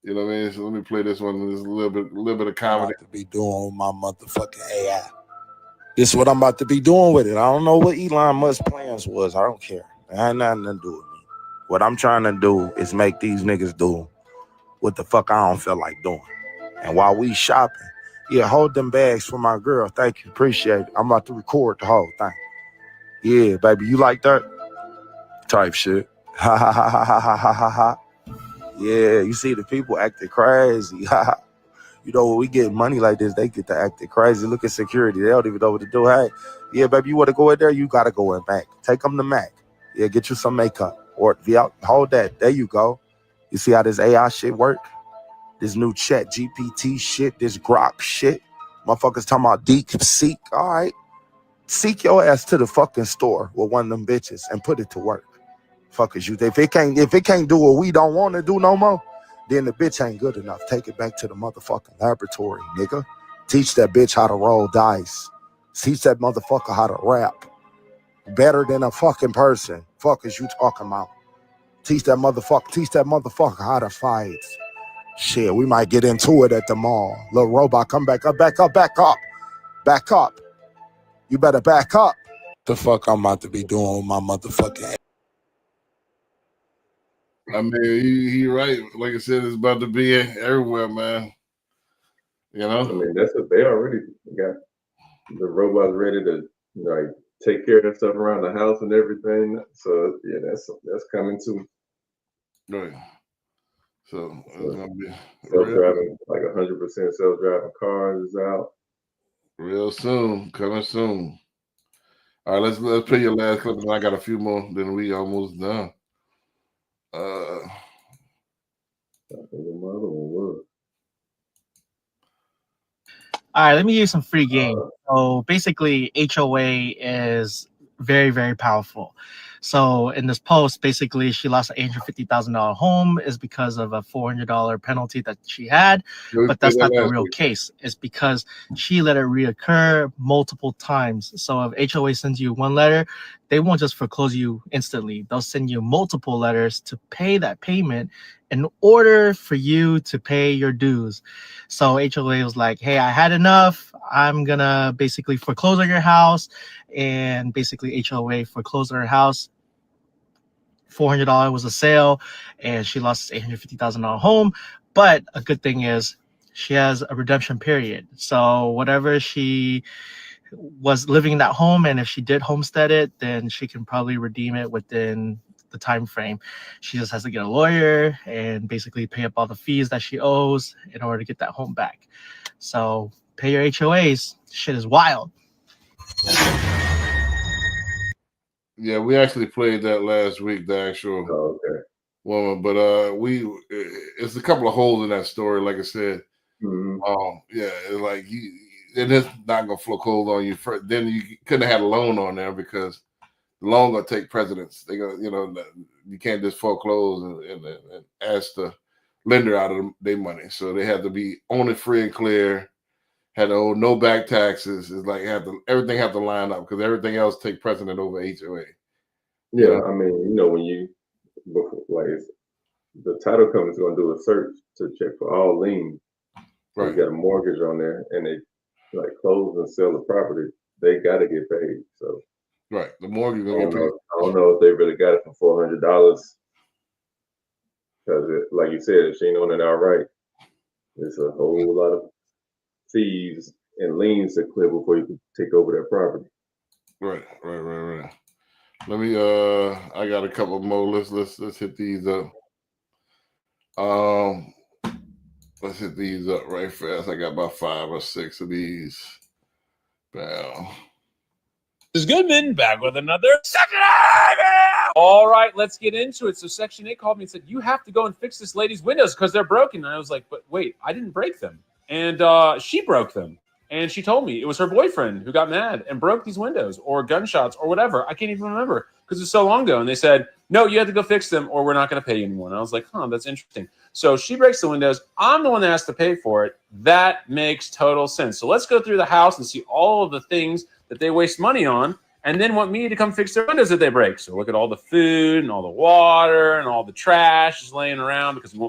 You know what I mean? So let me play this one. There's a little bit of comedy.
To be doing with my motherfucking AI. This is what I'm about to be doing with it. I don't know what Elon Musk's plans was. I don't care. It had nothing to do with me. What I'm trying to do is make these niggas do what the fuck I don't feel like doing. And while we shopping, hold them bags for my girl. Thank you. Appreciate it. I'm about to record the whole thing. Yeah, baby, you like that? Type shit. Ha ha ha ha ha ha ha ha. Yeah, you see the people acting crazy. When we get money like this, they get to acting crazy. Look at security. They don't even know what to do. Hey, yeah, baby, you want to go in there? You got to go in Mac. Take them to Mac. Yeah, get you some makeup. Or hold that. There you go. You see how this AI shit work? This new chat GPT shit, this Grok shit. Motherfuckers talking about deep seek. All right. Seek your ass to the fucking store with one of them bitches and put it to work. Fuckers, you. If it can't do what we don't want to do no more, then the bitch ain't good enough. Take it back to the motherfucking laboratory, nigga. Teach that bitch how to roll dice. Teach that motherfucker how to rap. Better than a fucking person. Fuck is you talking about? Teach that motherfucker how to fight. Shit, we might get into it at the mall. Little robot, come back up. Back up. You better back up. The fuck I'm about to be doing with my motherfucking.
I mean, he right. Like I said, it's about to be everywhere, man.
I mean, that's what they already got. the robot's ready to like take care of stuff around the house and everything. So yeah, that's coming too.
Right. So it's gonna be
Self-driving, like 100% self-driving cars is out
real soon, coming soon. All right, let's play your last clip, and I got a few more. Then we almost done.
All right, let me give you some free game. So basically, HOA is very, very powerful. So in this post, basically, she lost an $850,000 home is because of a $400 penalty that she had, but that's not the real case. It's because she let it reoccur multiple times. So if HOA sends you one letter, they won't just foreclose you instantly. They'll send you multiple letters to pay that payment in order for you to pay your dues. So HOA was like, hey, I had enough. I'm gonna basically foreclose on your house. And basically HOA foreclosed on her house. $400 was a sale, and she lost $850,000 home. But a good thing is she has a redemption period. So whatever she was living in that home, and if she did homestead it, then she can probably redeem it within the time frame. She just has to get a lawyer and basically pay up all the fees that she owes in order to get that home back. So pay your HOAs. Shit is wild.
Yeah, we actually played that last week, the actual woman, but it's a couple of holes in that story, like I said. Yeah, it's like it's not gonna foreclose on you first. Then you couldn't have had a loan on there because the loan gonna take precedence. They gonna, you can't just foreclose and ask the lender out of their money. So they have to be on it free and clear. Had to owe no back taxes. It's like everything have to line up because everything else take precedent over HOA.
Yeah, I mean, when you the title company's gonna do a search to check for all liens. Right. You got a mortgage on there, and they like close and sell the property. They got to get paid. So
right, the mortgage gonna get paid.
I don't know if they really got it for $400 because, like you said, if she ain't on it outright, there's a whole lot of fees and liens to clear before you can take over that property.
Right. Let me. I got a couple more. Let's hit these up. Let's hit these up right fast. I got about 5 or 6 of these. Wow.
This is Goodman back with another Section 8. All right, let's get into it. So Section 8 called me and said, you have to go and fix this lady's windows because they're broken. And I was like, but wait, I didn't break them. And she broke them. And she told me it was her boyfriend who got mad and broke these windows or gunshots or whatever. I can't even remember because it's so long ago. And they said, no, you have to go fix them or we're not going to pay you anymore. And I was like, that's interesting. So she breaks the windows. I'm the one that has to pay for it. That makes total sense. So let's go through the house and see all of the things that they waste money on and then want me to come fix their windows that they break. So look at all the food and all the water and all the trash is laying around because we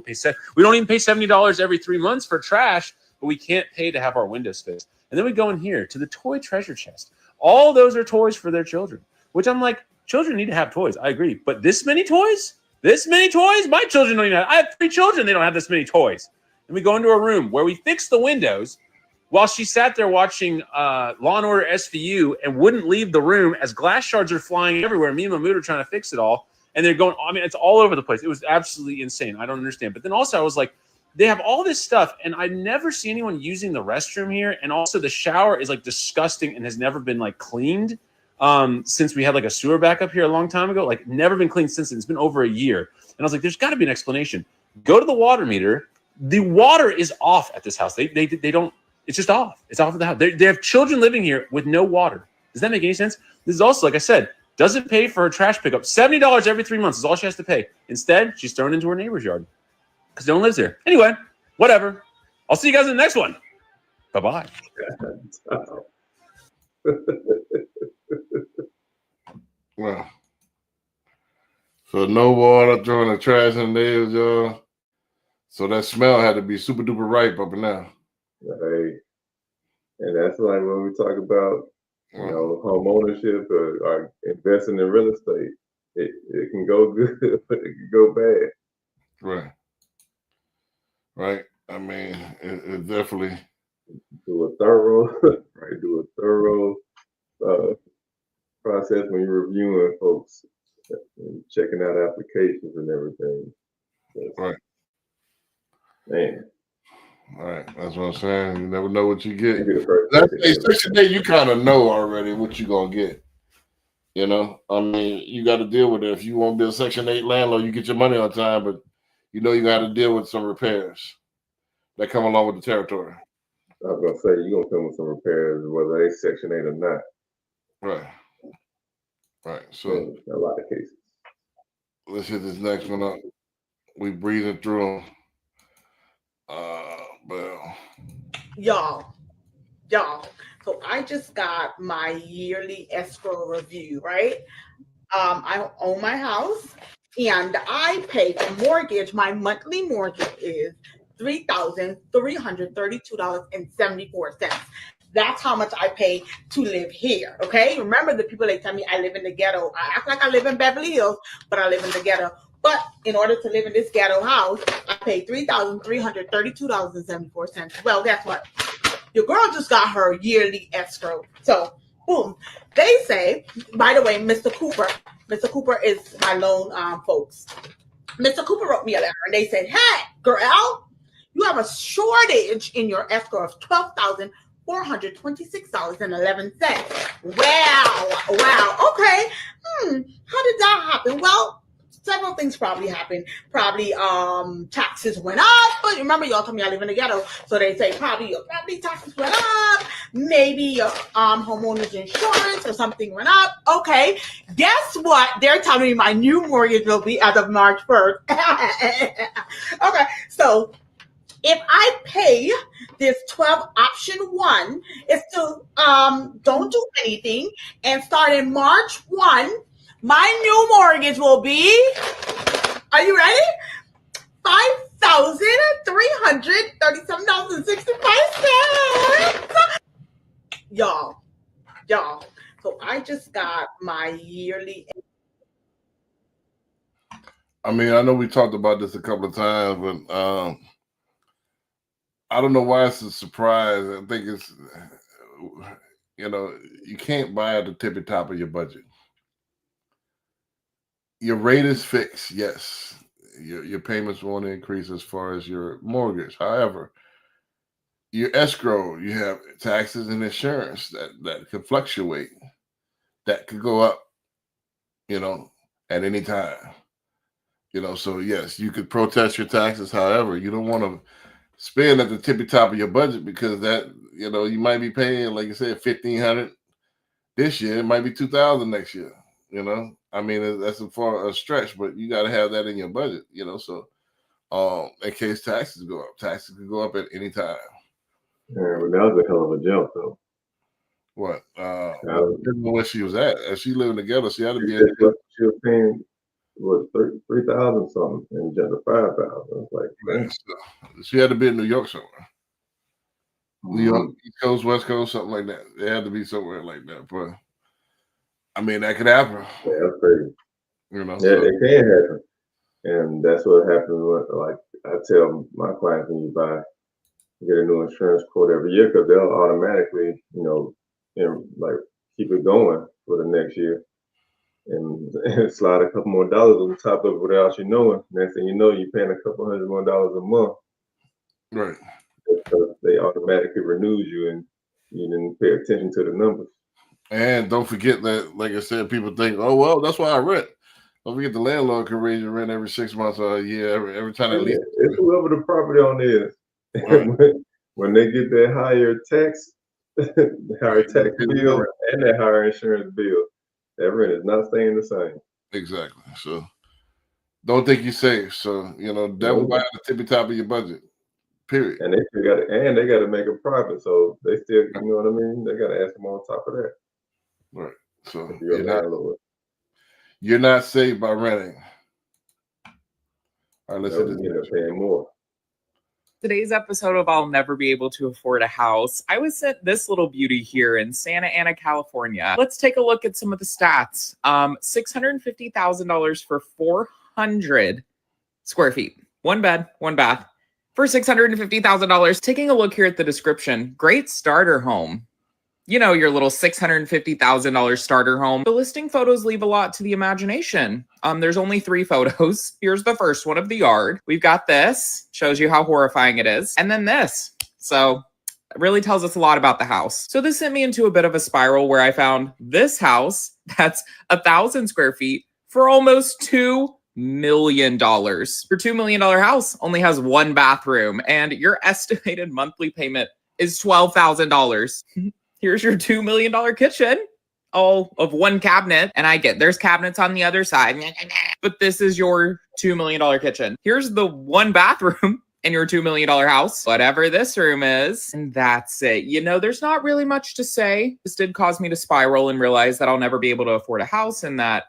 don't even pay $70 every 3 months for trash, but we can't pay to have our windows fixed. And then we go in here to the toy treasure chest. All those are toys for their children, which I'm like, children need to have toys. I agree. But this many toys? This many toys? My children don't even have. I have 3 children. They don't have this many toys. And we go into a room where we fix the windows while she sat there watching Law & Order SVU and wouldn't leave the room as glass shards are flying everywhere. Me and Mahmoud are trying to fix it all. And they're going, it's all over the place. It was absolutely insane. I don't understand. But then also I was like, they have all this stuff, and I never see anyone using the restroom here. And also the shower is like disgusting and has never been like cleaned since we had like a sewer backup here a long time ago. Like never been cleaned since then. It's been over a year. And I was like, there's got to be an explanation. Go to the water meter. The water is off at this house. They don't. It's just off. It's off of the house. They have children living here with no water. Does that make any sense? This is also, like I said, doesn't pay for her trash pickup. $70 every 3 months is all she has to pay. Instead, she's thrown into her neighbor's yard because no one lives there. Anyway, whatever. I'll see you guys in the next one. Bye-bye.
Well, so no water, throwing the trash in the neighbor's yard. So that smell had to be super duper ripe up in there.
Right. And that's like when we talk about, home ownership or investing in real estate. It can go good, but it can go bad.
Right. I mean, it definitely
do a thorough, right? Do a thorough process when you're reviewing folks and checking out applications and everything.
Right.
Man,
All right. That's what I'm saying. You never know what you get.
you be the first
That's
person to
Section 8, you kind of know already what you're going to get. You know, I mean, you got to deal with it. If you won't be a Section 8 landlord, you get your money on time, but you know you got to deal with some repairs that come along with the territory.
I was gonna say you're gonna come with some repairs, whether they Section 8 or not.
Right. Right. So
In a lot of cases.
let's hit this next one up. We breathing through them. Well,
y'all. So I just got my yearly escrow review, right? I own my house and I pay for mortgage. My monthly mortgage is $3,332.74. That's how much I pay to live here. Okay. Remember, the people, they tell me I live in the ghetto. I act like I live in Beverly Hills, but I live in the ghetto. But in order to live in this ghetto house, I pay $3,332.74. Well, guess what? Your girl just got her yearly escrow. So, boom. They say, by the way, Mr. Cooper is my loan folks. Mr. Cooper wrote me a letter and they said, hey, girl, you have a shortage in your escrow of $12,426.11. Wow. Okay. How did that happen? Well, several things probably happened. Probably taxes went up. But remember, y'all told me I live in the ghetto. So they say probably your property taxes went up. Maybe your homeowner's insurance or something went up. Okay. Guess what? They're telling me my new mortgage will be as of March 1st. Okay. So if I pay this 12 option 1, it's to don't do anything and start in March 1, my new mortgage will be, are you ready? $5,337.65. Y'all. So I just got my yearly.
I mean, I know we talked about this a couple of times, but I don't know why it's a surprise. I think it's, you can't buy at the tippy top of your budget. Your rate is fixed, yes. Your payments won't increase as far as your mortgage. However, your escrow, you have taxes and insurance that could fluctuate, that could go up, at any time. So yes, you could protest your taxes. However, you don't want to spend at the tippy top of your budget because that, you might be paying, like you said, $1,500 this year. It might be $2,000 next year. I mean, that's a stretch, but you got to have that in your budget. So in case taxes go up, taxes could go up at any time.
Yeah, but that was a hell of a jump, though.
What? Depending on where she was at. If she living together, she had to be.
She was paying what 3,000 something and just 5,000. It's like,
man, so she had to be in New York somewhere. New York, East Coast, West Coast, something like that. They had to be somewhere like that. But I mean, that could happen.
Yeah, that's crazy.
Yeah,
it can happen, and that's what happens. Like I tell my clients, when you get a new insurance quote every year, because they'll automatically, keep it going for the next year, and slide a couple more dollars on top of it without you knowing. Next thing you know, you're paying a couple $100 more a month.
Right.
Because they automatically renews you, and you didn't pay attention to the numbers.
And don't forget that, like I said, people think, oh, well, that's why I rent. Don't forget the landlord can raise your rent every 6 months or a year, every time they lease.
It's whoever the property owner is. Right. when they get that higher tax bill and that higher insurance bill, that rent is not staying the same.
Exactly. So don't think you're safe. So, devil buy at the tippy top of your budget. Period.
And they got to make a profit. So they still, you know what I mean? They got to ask them on top of that.
Right. So
you're
not safe by renting. All right, let's
end up paying more.
Today's episode of I'll Never Be Able to Afford a House, I was sent this little beauty here in Santa Ana, California. Let's take a look at some of the stats. $650,000 for 400 square feet. One bed, one bath. for $650,000. Taking a look here at the description, great starter home. You know, your little $650,000 starter home. The listing photos leave a lot to the imagination. There's only 3 photos. Here's the first one of the yard. We've got this, shows you how horrifying it is. And then this. So it really tells us a lot about the house. So this sent me into a bit of a spiral where I found this house that's 1,000 square feet for almost $2 million. Your $2 million house only has 1 bathroom and your estimated monthly payment is $12,000. Here's your $2 million kitchen, all of 1 cabinet. And I get there's cabinets on the other side, but this is your $2 million kitchen. Here's the 1 bathroom in your $2 million house, whatever this room is. And that's it. You know, there's not really much to say. This did cause me to spiral and realize that I'll never be able to afford a house and that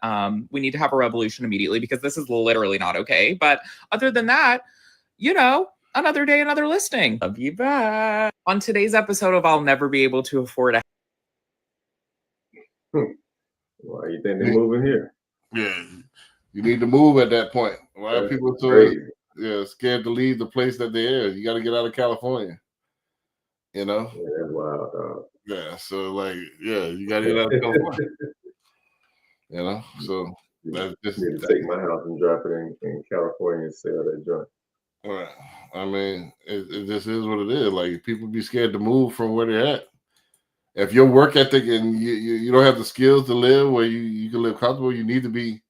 we need to have a revolution immediately because this is literally not okay. But other than that, you know, another day, another listing. Love you back. On today's episode of I'll Never Be Able to Afford a
Why you think they're moving here?
Yeah, you need to move at that point. Why are people so scared to leave the place that they're in? You got to get out of California. You know?
Yeah, that's wild, dog.
Yeah, so like, yeah, you got to get out of California. You know? So that's just
need to take my house and drop it in California and sell that joint.
Right. I mean, it just is what it is. Like, people be scared to move from where they're at. If your work ethic and you don't have the skills to live where you can live comfortable, you need to be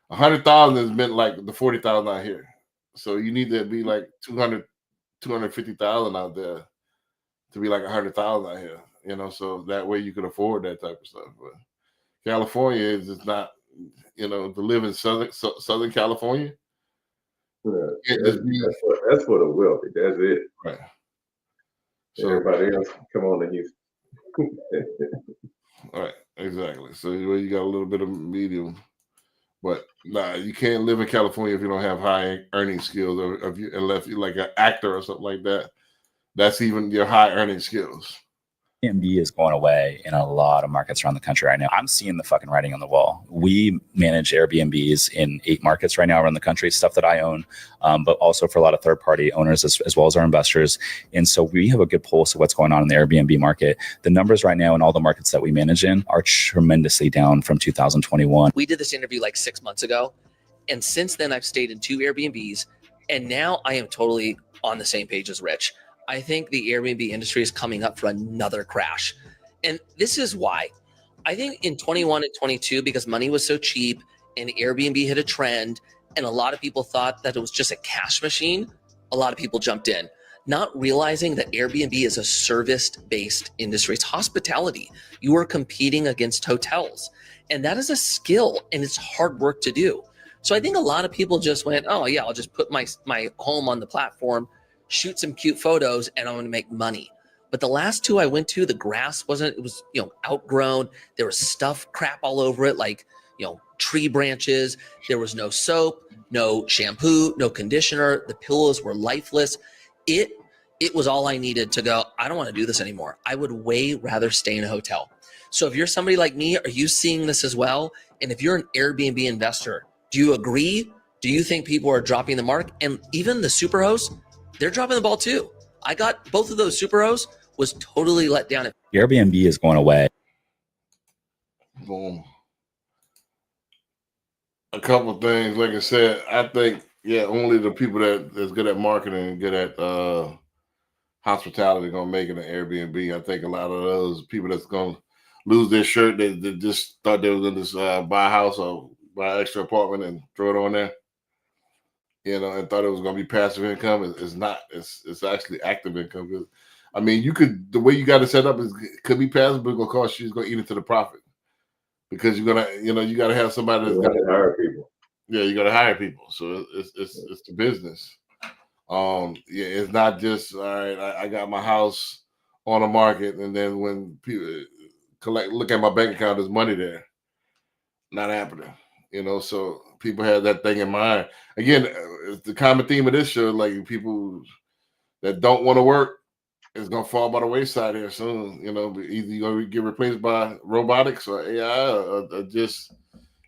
100,000 is meant like the 40,000 out here. So you need to be like 250,000 out there to be like 100,000 out here. You know, so that way you can afford that type of stuff. But California is just not, you know, to live in Southern California.
Yeah, that's for the wealthy. That's it.
Right. So
everybody else come on to Houston.
Right, exactly. So you got a little bit of medium, but nah, you can't live in California if you don't have high earning skills, or unless you're like an actor or something like that. That's even your high earning skills.
Airbnb is going away in a lot of markets around the country right now. I'm seeing the fucking writing on the wall. We manage Airbnbs in 8 markets right now around the country, stuff that I own, but also for a lot of third-party owners as well as our investors. And so we have a good pulse of what's going on in the Airbnb market. The numbers right now in all the markets that we manage in are tremendously down from 2021.
We did this interview like 6 months ago. And since then, I've stayed in 2 Airbnbs. And now I am totally on the same page as Rich. I think the Airbnb industry is coming up for another crash. And this is why. I think in 21 and 22, because money was so cheap and Airbnb hit a trend and a lot of people thought that it was just a cash machine, a lot of people jumped in, not realizing that Airbnb is a service-based industry. It's hospitality. You are competing against hotels. And that is a skill and it's hard work to do. So I think a lot of people just went, oh yeah, I'll just put my home on the platform, shoot some cute photos, and I'm going to make money. But the last 2 I went to, the grass it was, outgrown. There was stuff, crap all over it, like, tree branches. There was no soap, no shampoo, no conditioner. The pillows were lifeless. It was all I needed to go, I don't want to do this anymore. I would way rather stay in a hotel. So if you're somebody like me, are you seeing this as well? And if you're an Airbnb investor, do you agree? Do you think people are dropping the mark? And even the superhosts, they're dropping the ball too. I got both of those superhosts, was totally let down.
Airbnb is going away.
Boom. A couple of things, like I said, I think, only the people that's good at marketing and good at hospitality are going to make it an Airbnb. I think a lot of those people that's going to lose their shirt, they just thought they was going to just buy a house or buy an extra apartment and throw it on there. And thought it was going to be passive income. It's not. It's actually active income. Because, I mean, the way you got it set up could be passive, but it's going to cost you. It's going to eat into the profit because you're gonna, you got to have somebody that's got to
hire people.
Yeah, you got to hire people. So it's the business. It's not just all right. I got my house on the market, and then when people look at my bank account, there's money there. Not happening. So people have that thing in mind. Again, it's the common theme of this show, like people that don't want to work is going to fall by the wayside here soon. Either you're going to get replaced by robotics or AI or just,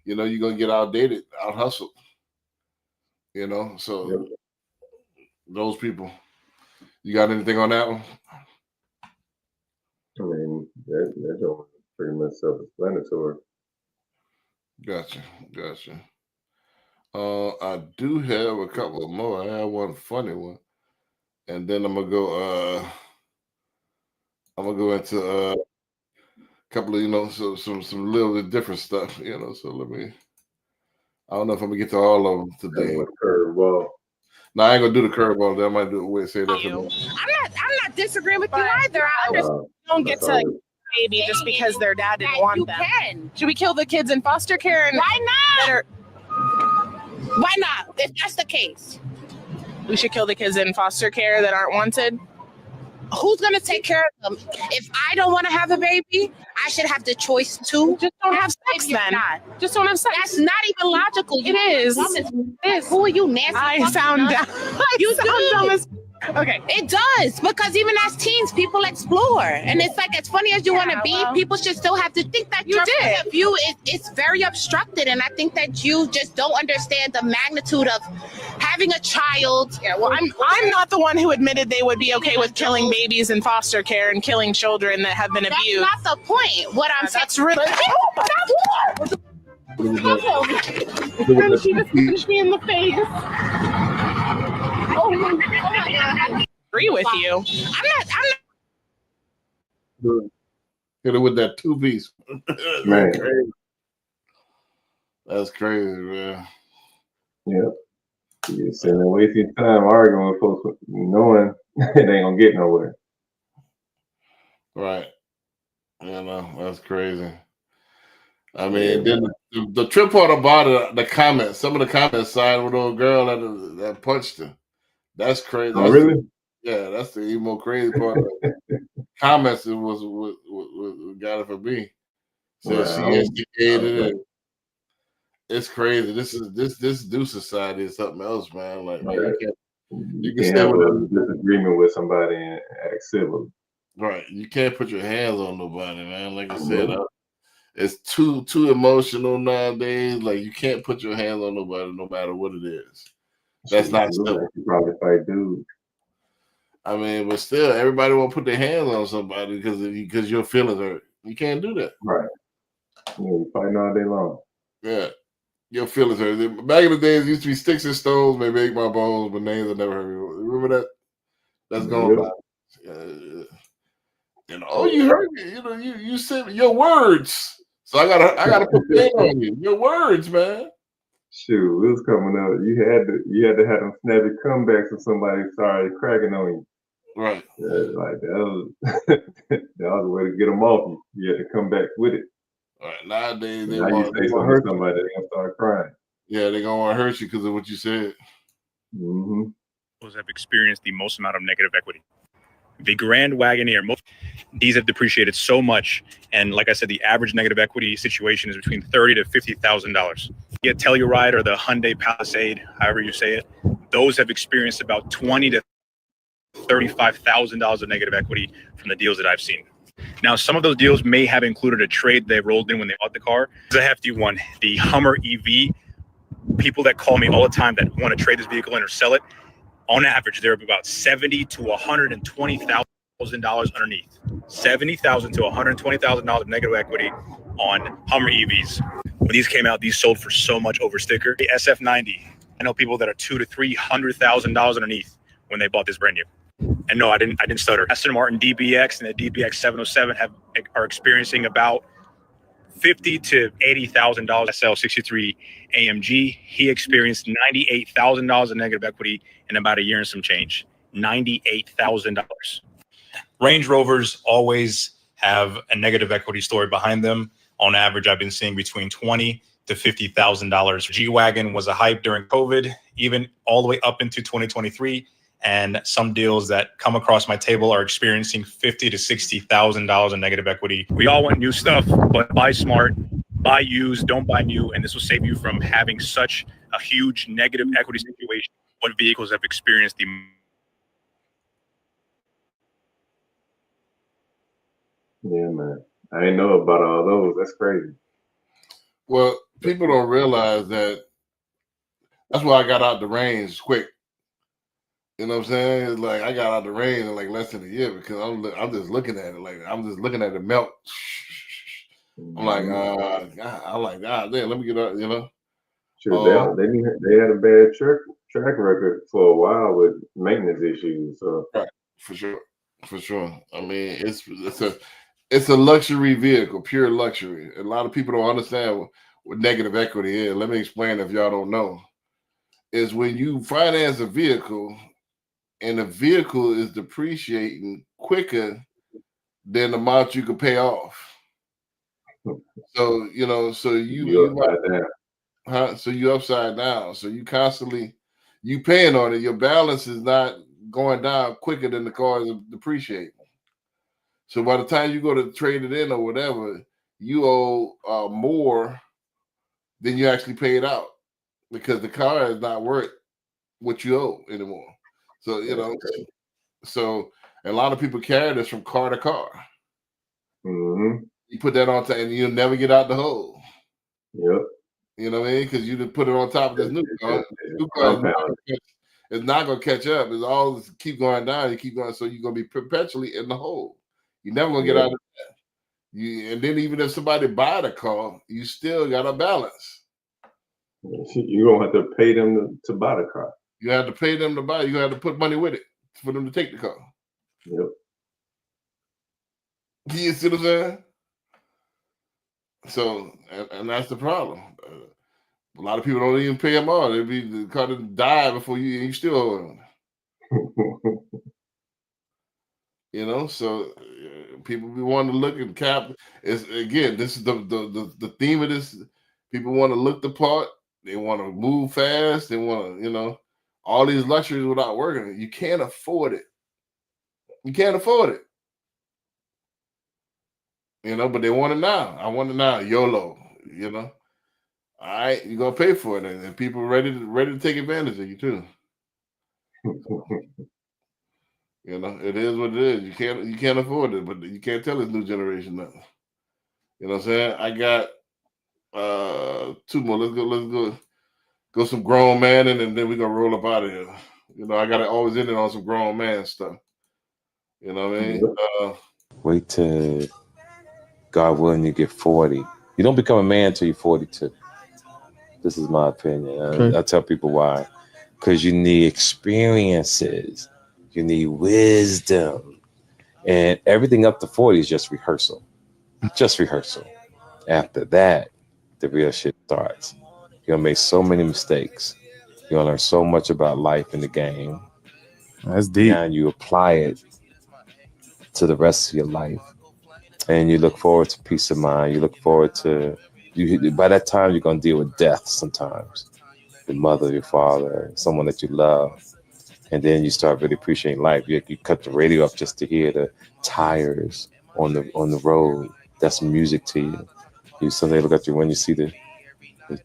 you're going to get outdated, out hustled. So those people. You got anything on that one?
I mean, that's all pretty much self-explanatory.
Gotcha. I do have a couple more. I have one funny one, and then I'm gonna go into a couple of some little bit different stuff. So let me. I don't know if I'm gonna get to all of them today.
Curveball.
No, I ain't gonna do the curveball. I might do it. Say that to me.
I'm not disagreeing with you either. I understand you don't get to baby just because their dad didn't want them. Can. Should we kill the kids in foster care? And why not? Why not? If that's the case, we should kill the kids in foster care that aren't wanted. Who's gonna take care of them? If I don't want to have a baby, I should have the choice to. Just don't have sex then. Just don't have sex. That's not even logical. It is. Who are you, Nancy? I sound dumb. You do. Okay. It does, because even as teens, people explore, and it's like as funny as you want to be, people should still have to think that your point of view is very obstructed, and I think that you just don't understand the magnitude of having a child. Yeah, well, I'm not the one who admitted they would be okay with killing babies in foster care and killing children that have been abused. That's not the point. What I'm saying. That's really. She just punched me in the face. Oh my God. Agree with you. I'm not.
Hit it with that 2-piece.
Man.
That's crazy, man.
Yeah. You're sitting there wasting time arguing with folks knowing it ain't gonna get nowhere.
Right. That's crazy. I mean, then the trip part about it, the comments, some of the comments sided with old girl that punched her. That's crazy.
Oh, really?
That's the even more crazy part. Comments was got it for me. So she instigated it. It's crazy. This new society is something else, man. Like, man, you can
have a disagreement with somebody and act civil.
Right. You can't put your hands on nobody, man. Like I said, it's too emotional nowadays. Like, you can't put your hands on nobody, no matter what it is. That's not civil.
You probably fight dudes.
I mean, but still, everybody won't put their hands on somebody because your feelings hurt. You can't do that.
Right. You fighting all day long.
Yeah. Your feelings hurt. Back in the days, it used to be sticks and stones may break my bones, but names will never hurt me. Remember that? That's gone by. You hurt me. You said your words. So I gotta put pain on you. Your words, man.
Shoot, it was coming up. You had to have them snappy comebacks if somebody started cracking on you.
Right.
Like that was the way to get them off you. You had to come back with it.
All right. Nowadays, they
want to say something to somebody, they're gonna start crying.
Yeah, they're gonna want to hurt you because of what you said.
Mm-hmm.
Have experienced the most amount of negative equity. The Grand Wagoneer, these have depreciated so much, and like I said, the average negative equity situation is between $30,000 to $50,000. The Telluride or the Hyundai Palisade, however you say it, those have experienced about $20,000 to $35,000 of negative equity from the deals that I've seen. Now, some of those deals may have included a trade they rolled in when they bought the car. It's a hefty one. The Hummer EV, people that call me all the time that want to trade this vehicle in or sell it, on average, they're about $70,000 to $120,000 underneath. $70,000 to $120,000 of negative equity on Hummer EVs. When these came out, these sold for so much over sticker. The SF90, I know people that are $200,000 to $300,000 underneath when they bought this brand new. And no, I didn't stutter. Aston Martin DBX and the DBX 707 are experiencing about $50,000 to $80,000. SL63 AMG, he experienced $98,000 of negative equity in about a year and some change. $98,000. Range Rovers always have a negative equity story behind them. On average, I've been seeing between $20,000 to $50,000. G-Wagon was a hype during COVID, even all the way up into 2023. And some deals that come across my table are experiencing $50,000 to $60,000 in negative equity. We all want new stuff, but buy smart, buy used, don't buy new. And this will save you from having such a huge negative equity situation. What vehicles have experienced the
Yeah, man. I didn't know about all those. That's crazy.
Well, people don't realize that. That's why I got out the range quick. You know what I'm saying? It's like I got out the rain in like less than a year because I'm just looking at it like I'm just looking at it melt. I'm like, God, I'm like, God damn, let me get out, you know.
Sure, they had a bad track record for a while with maintenance issues. So
right, for sure. I mean, it's a luxury vehicle, pure luxury. A lot of people don't understand what negative equity is. Let me explain if y'all don't know. Is when you finance a vehicle and the vehicle is depreciating quicker than the amount you could pay off. So you know, so you
upside down.
So you upside down. So you constantly you paying on it. Your balance is not going down quicker than the car is depreciating. So by the time you go to trade it in or whatever, you owe more than you actually paid out because the car is not worth what you owe anymore. So you know, so a lot of people carry this from car to car.
Mm-hmm.
You put that on top, and you'll never get out the hole.
Yep.
You know what I mean? Because you just put it on top of this new car. New car is not going to catch up. It's all keep going down. You keep going, so you're going to be perpetually in the hole. You're never going to get out of that. And then even if somebody buy the car, you still got a balance.
You're going to have to pay them to buy the car.
You have to pay them to buy. You have to put money with it for them to take the car.
Yep.
You see what I'm saying? So, and that's the problem. A lot of people don't even pay them all. The car to die before you still owe them. You know, so people be wanting to look at cap. Is again, this is the theme of this. People want to look the part. They want to move fast. They want to, you know, all these luxuries without working. You can't afford it. You can't afford it. You know, but they want it now. I want it now. YOLO. You know. All right, you're gonna pay for it, and people are ready to take advantage of you too. You know, it is what it is. You can't afford it, but you can't tell this new generation nothing. You know what I'm saying? I got two more. Let's go some grown man, and then we're gonna roll up out of here. You know, I gotta always end it on some grown man stuff. You know what I mean?
Wait till God willing you get 40. You don't become a man until you're 42. This is my opinion.
Okay.
I tell people why. Because you need experiences. You need wisdom. And everything up to 40 is just rehearsal. Just rehearsal. After that, the real shit starts. You're going to make so many mistakes. You're going to learn so much about life in the game.
That's deep.
And you apply it to the rest of your life. And you look forward to peace of mind. You look forward to, by that time, you're going to deal with death sometimes. Your mother, your father, someone that you love. And then you start really appreciating life. You cut the radio up just to hear the tires on the road. That's music to you. You someday look at you when you see the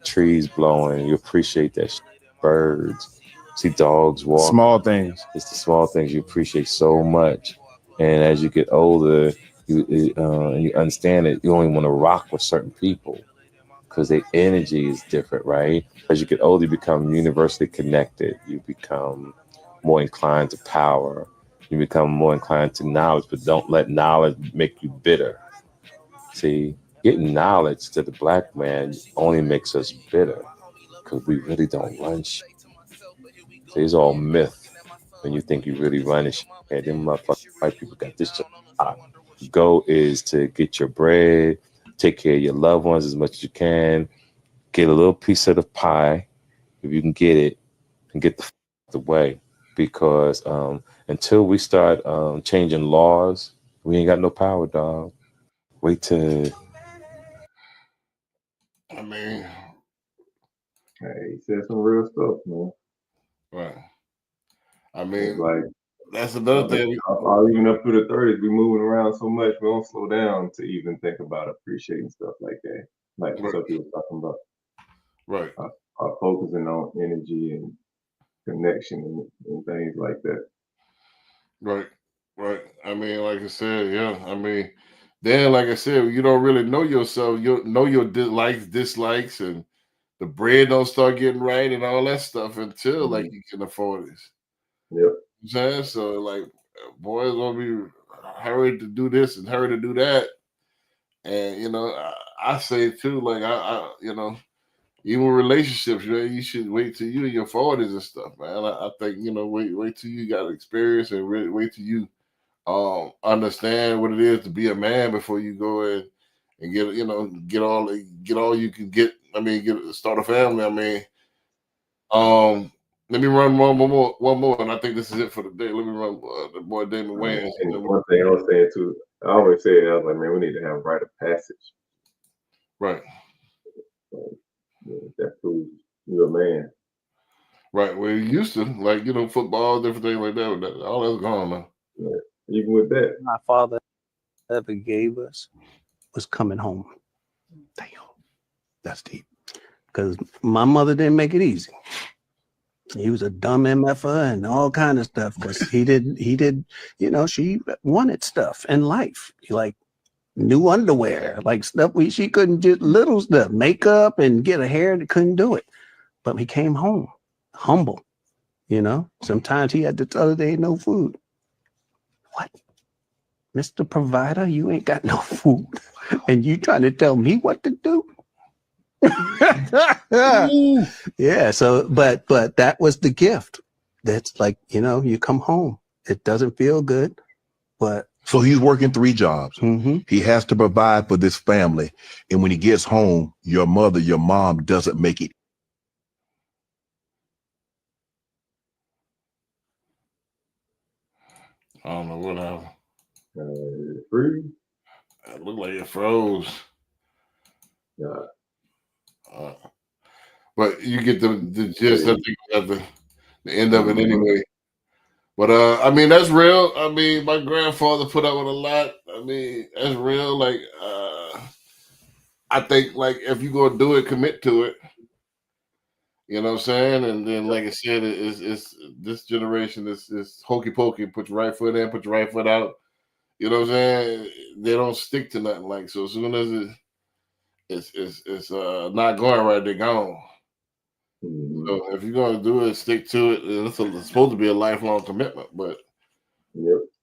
trees blowing. You appreciate that birds. See dogs walk.
Small things.
It's the small things you appreciate so much. And as you get older, you understand it. You only want to rock with certain people because their energy is different, right? As you get older, you become universally connected. You become more inclined to power. You become more inclined to knowledge, but don't let knowledge make you bitter. See, getting knowledge to the black man only makes us bitter because we really don't run shit. See, it's all myth when you think you really run shit. Hey, them motherfucking white people got this shit. The goal is to get your bread, take care of your loved ones as much as you can, get a little piece of the pie if you can get it, and get the way. Because until we start changing laws, we ain't got no power, dog. Wait till.
I mean,
hey, he said some real stuff, man.
Right. I mean,
like
that's another thing.
Even up through the 30s, we moving around so much, we don't slow down to even think about appreciating stuff like that, like the stuff you were talking about.
Right.
Focusing on energy and connection and things like that.
Right. I mean, like I said, yeah. I mean, then, like I said, you don't really know yourself. You know your dislikes, and the bread don't start getting right and all that stuff until like you can afford it.
Yep.
saying? So like boys gonna be hurried to do this and hurried to do that. And you know, I say too, like I you know, even relationships, man, you should wait till you in your 40s and stuff, man. I think, you know, wait till you got experience and wait till you understand what it is to be a man before you go and get, you know, get all you can get. I mean, start a family. I mean, let me run one more, and I think this is it for the day. Let me run the boy Damon Wayans.
And one thing I was saying too, I always say it, I was like, man, we need to have rite of passage.
Right.
That proves you're a man.
Right. Well, you used to, like, you know, football, different things like that. All that's gone now.
Yeah. Even with that.
My father ever gave us was coming home. Damn. That's deep. Because my mother didn't make it easy. He was a dumb MFer and all kind of stuff because he did, you know, she wanted stuff in life. Like new underwear, like stuff she couldn't just little stuff, makeup and get a hair that couldn't do it. But he came home humble, you know. Sometimes he had to tell her there ain't no food. What? Mr. Provider, you ain't got no food. And you trying to tell me what to do? Yeah, so but that was the gift. That's like, you know, you come home. It doesn't feel good, but
so he's working 3 jobs.
Mm-hmm.
He has to provide for this family. And when he gets home, your mom doesn't make it.
I don't know what happened.
Free?
It looked like it froze.
Yeah.
But you get the gist. I think at the end of it anyway. But I mean, that's real. I mean, my grandfather put up with a lot. I mean, that's real. Like I think like if you're gonna do it, commit to it. You know what I'm saying? And then like I said, it's this generation is hokey pokey, put your right foot in, put your right foot out. You know what I'm saying? They don't stick to nothing. Like so as soon as it's not going right, they're gone. So if you're gonna do it, stick to it. It's supposed to be a lifelong commitment, but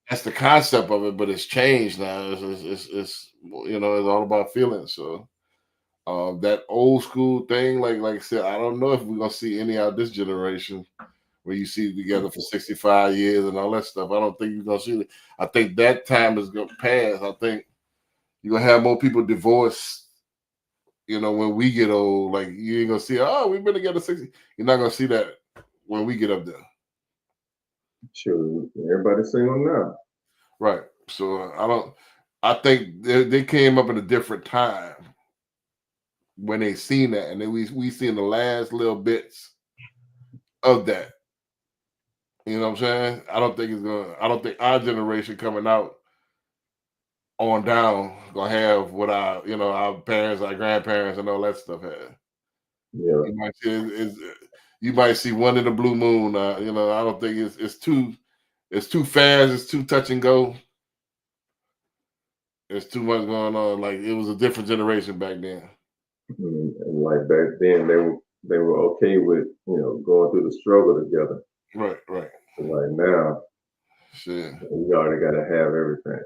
that's the concept of it. But it's changed now. It's you know, it's all about feelings. So that old school thing, like I said, I don't know if we're gonna see any out of this generation where you see together for 65 years and all that stuff. I don't think you're gonna see it. I think that time is gonna pass. I think you're gonna have more people divorced. You know, when we get old, like you ain't gonna see, oh, we've been together 60. You're not gonna see that when we get up there.
Sure, everybody's single now.
Right. So I think they came up at a different time when they seen that, and then we seen the last little bits of that. You know what I'm saying? I don't think our generation coming out on down gonna have what our parents, our grandparents, and all that stuff had.
Yeah.
You might see one in the blue moon. You know, I don't think it's too fast. It's too touch and go. There's too much going on. Like it was a different generation back then.
And like back then, they were okay with going through the struggle together.
Right.
But like now,
shit,
we already got to have everything.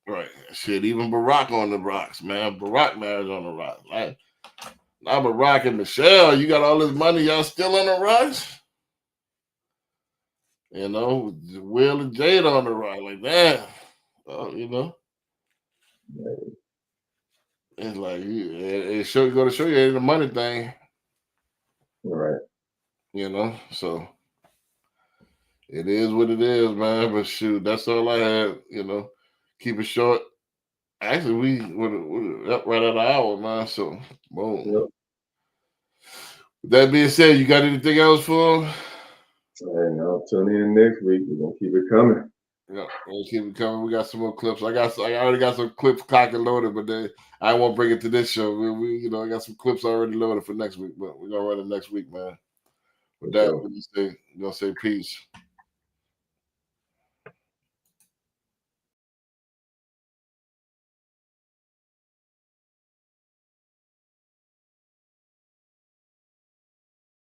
Right. Shit, even Barack on the rocks, man. Barack marriage on the rocks. Like, now Barack and Michelle, you got all this money, y'all still on the rocks? You know, Will and Jade on the rock, like that. You know. It's like, it's going to show you it ain't a money thing.
Right.
You know, so it is what it is, man. But shoot, that's all I had, you know. Keep it short. Actually, we're up right at an hour, man. So, boom.
Yep.
With that being said, you got anything else for them?
And I'll tune in next week. We're gonna keep it coming.
Yeah, we'll keep it coming. We got some more clips. I already got some clips cocked and loaded, but I won't bring it to this show. I got some clips already loaded for next week, but we're gonna run it next week, man. With that, we're gonna say peace.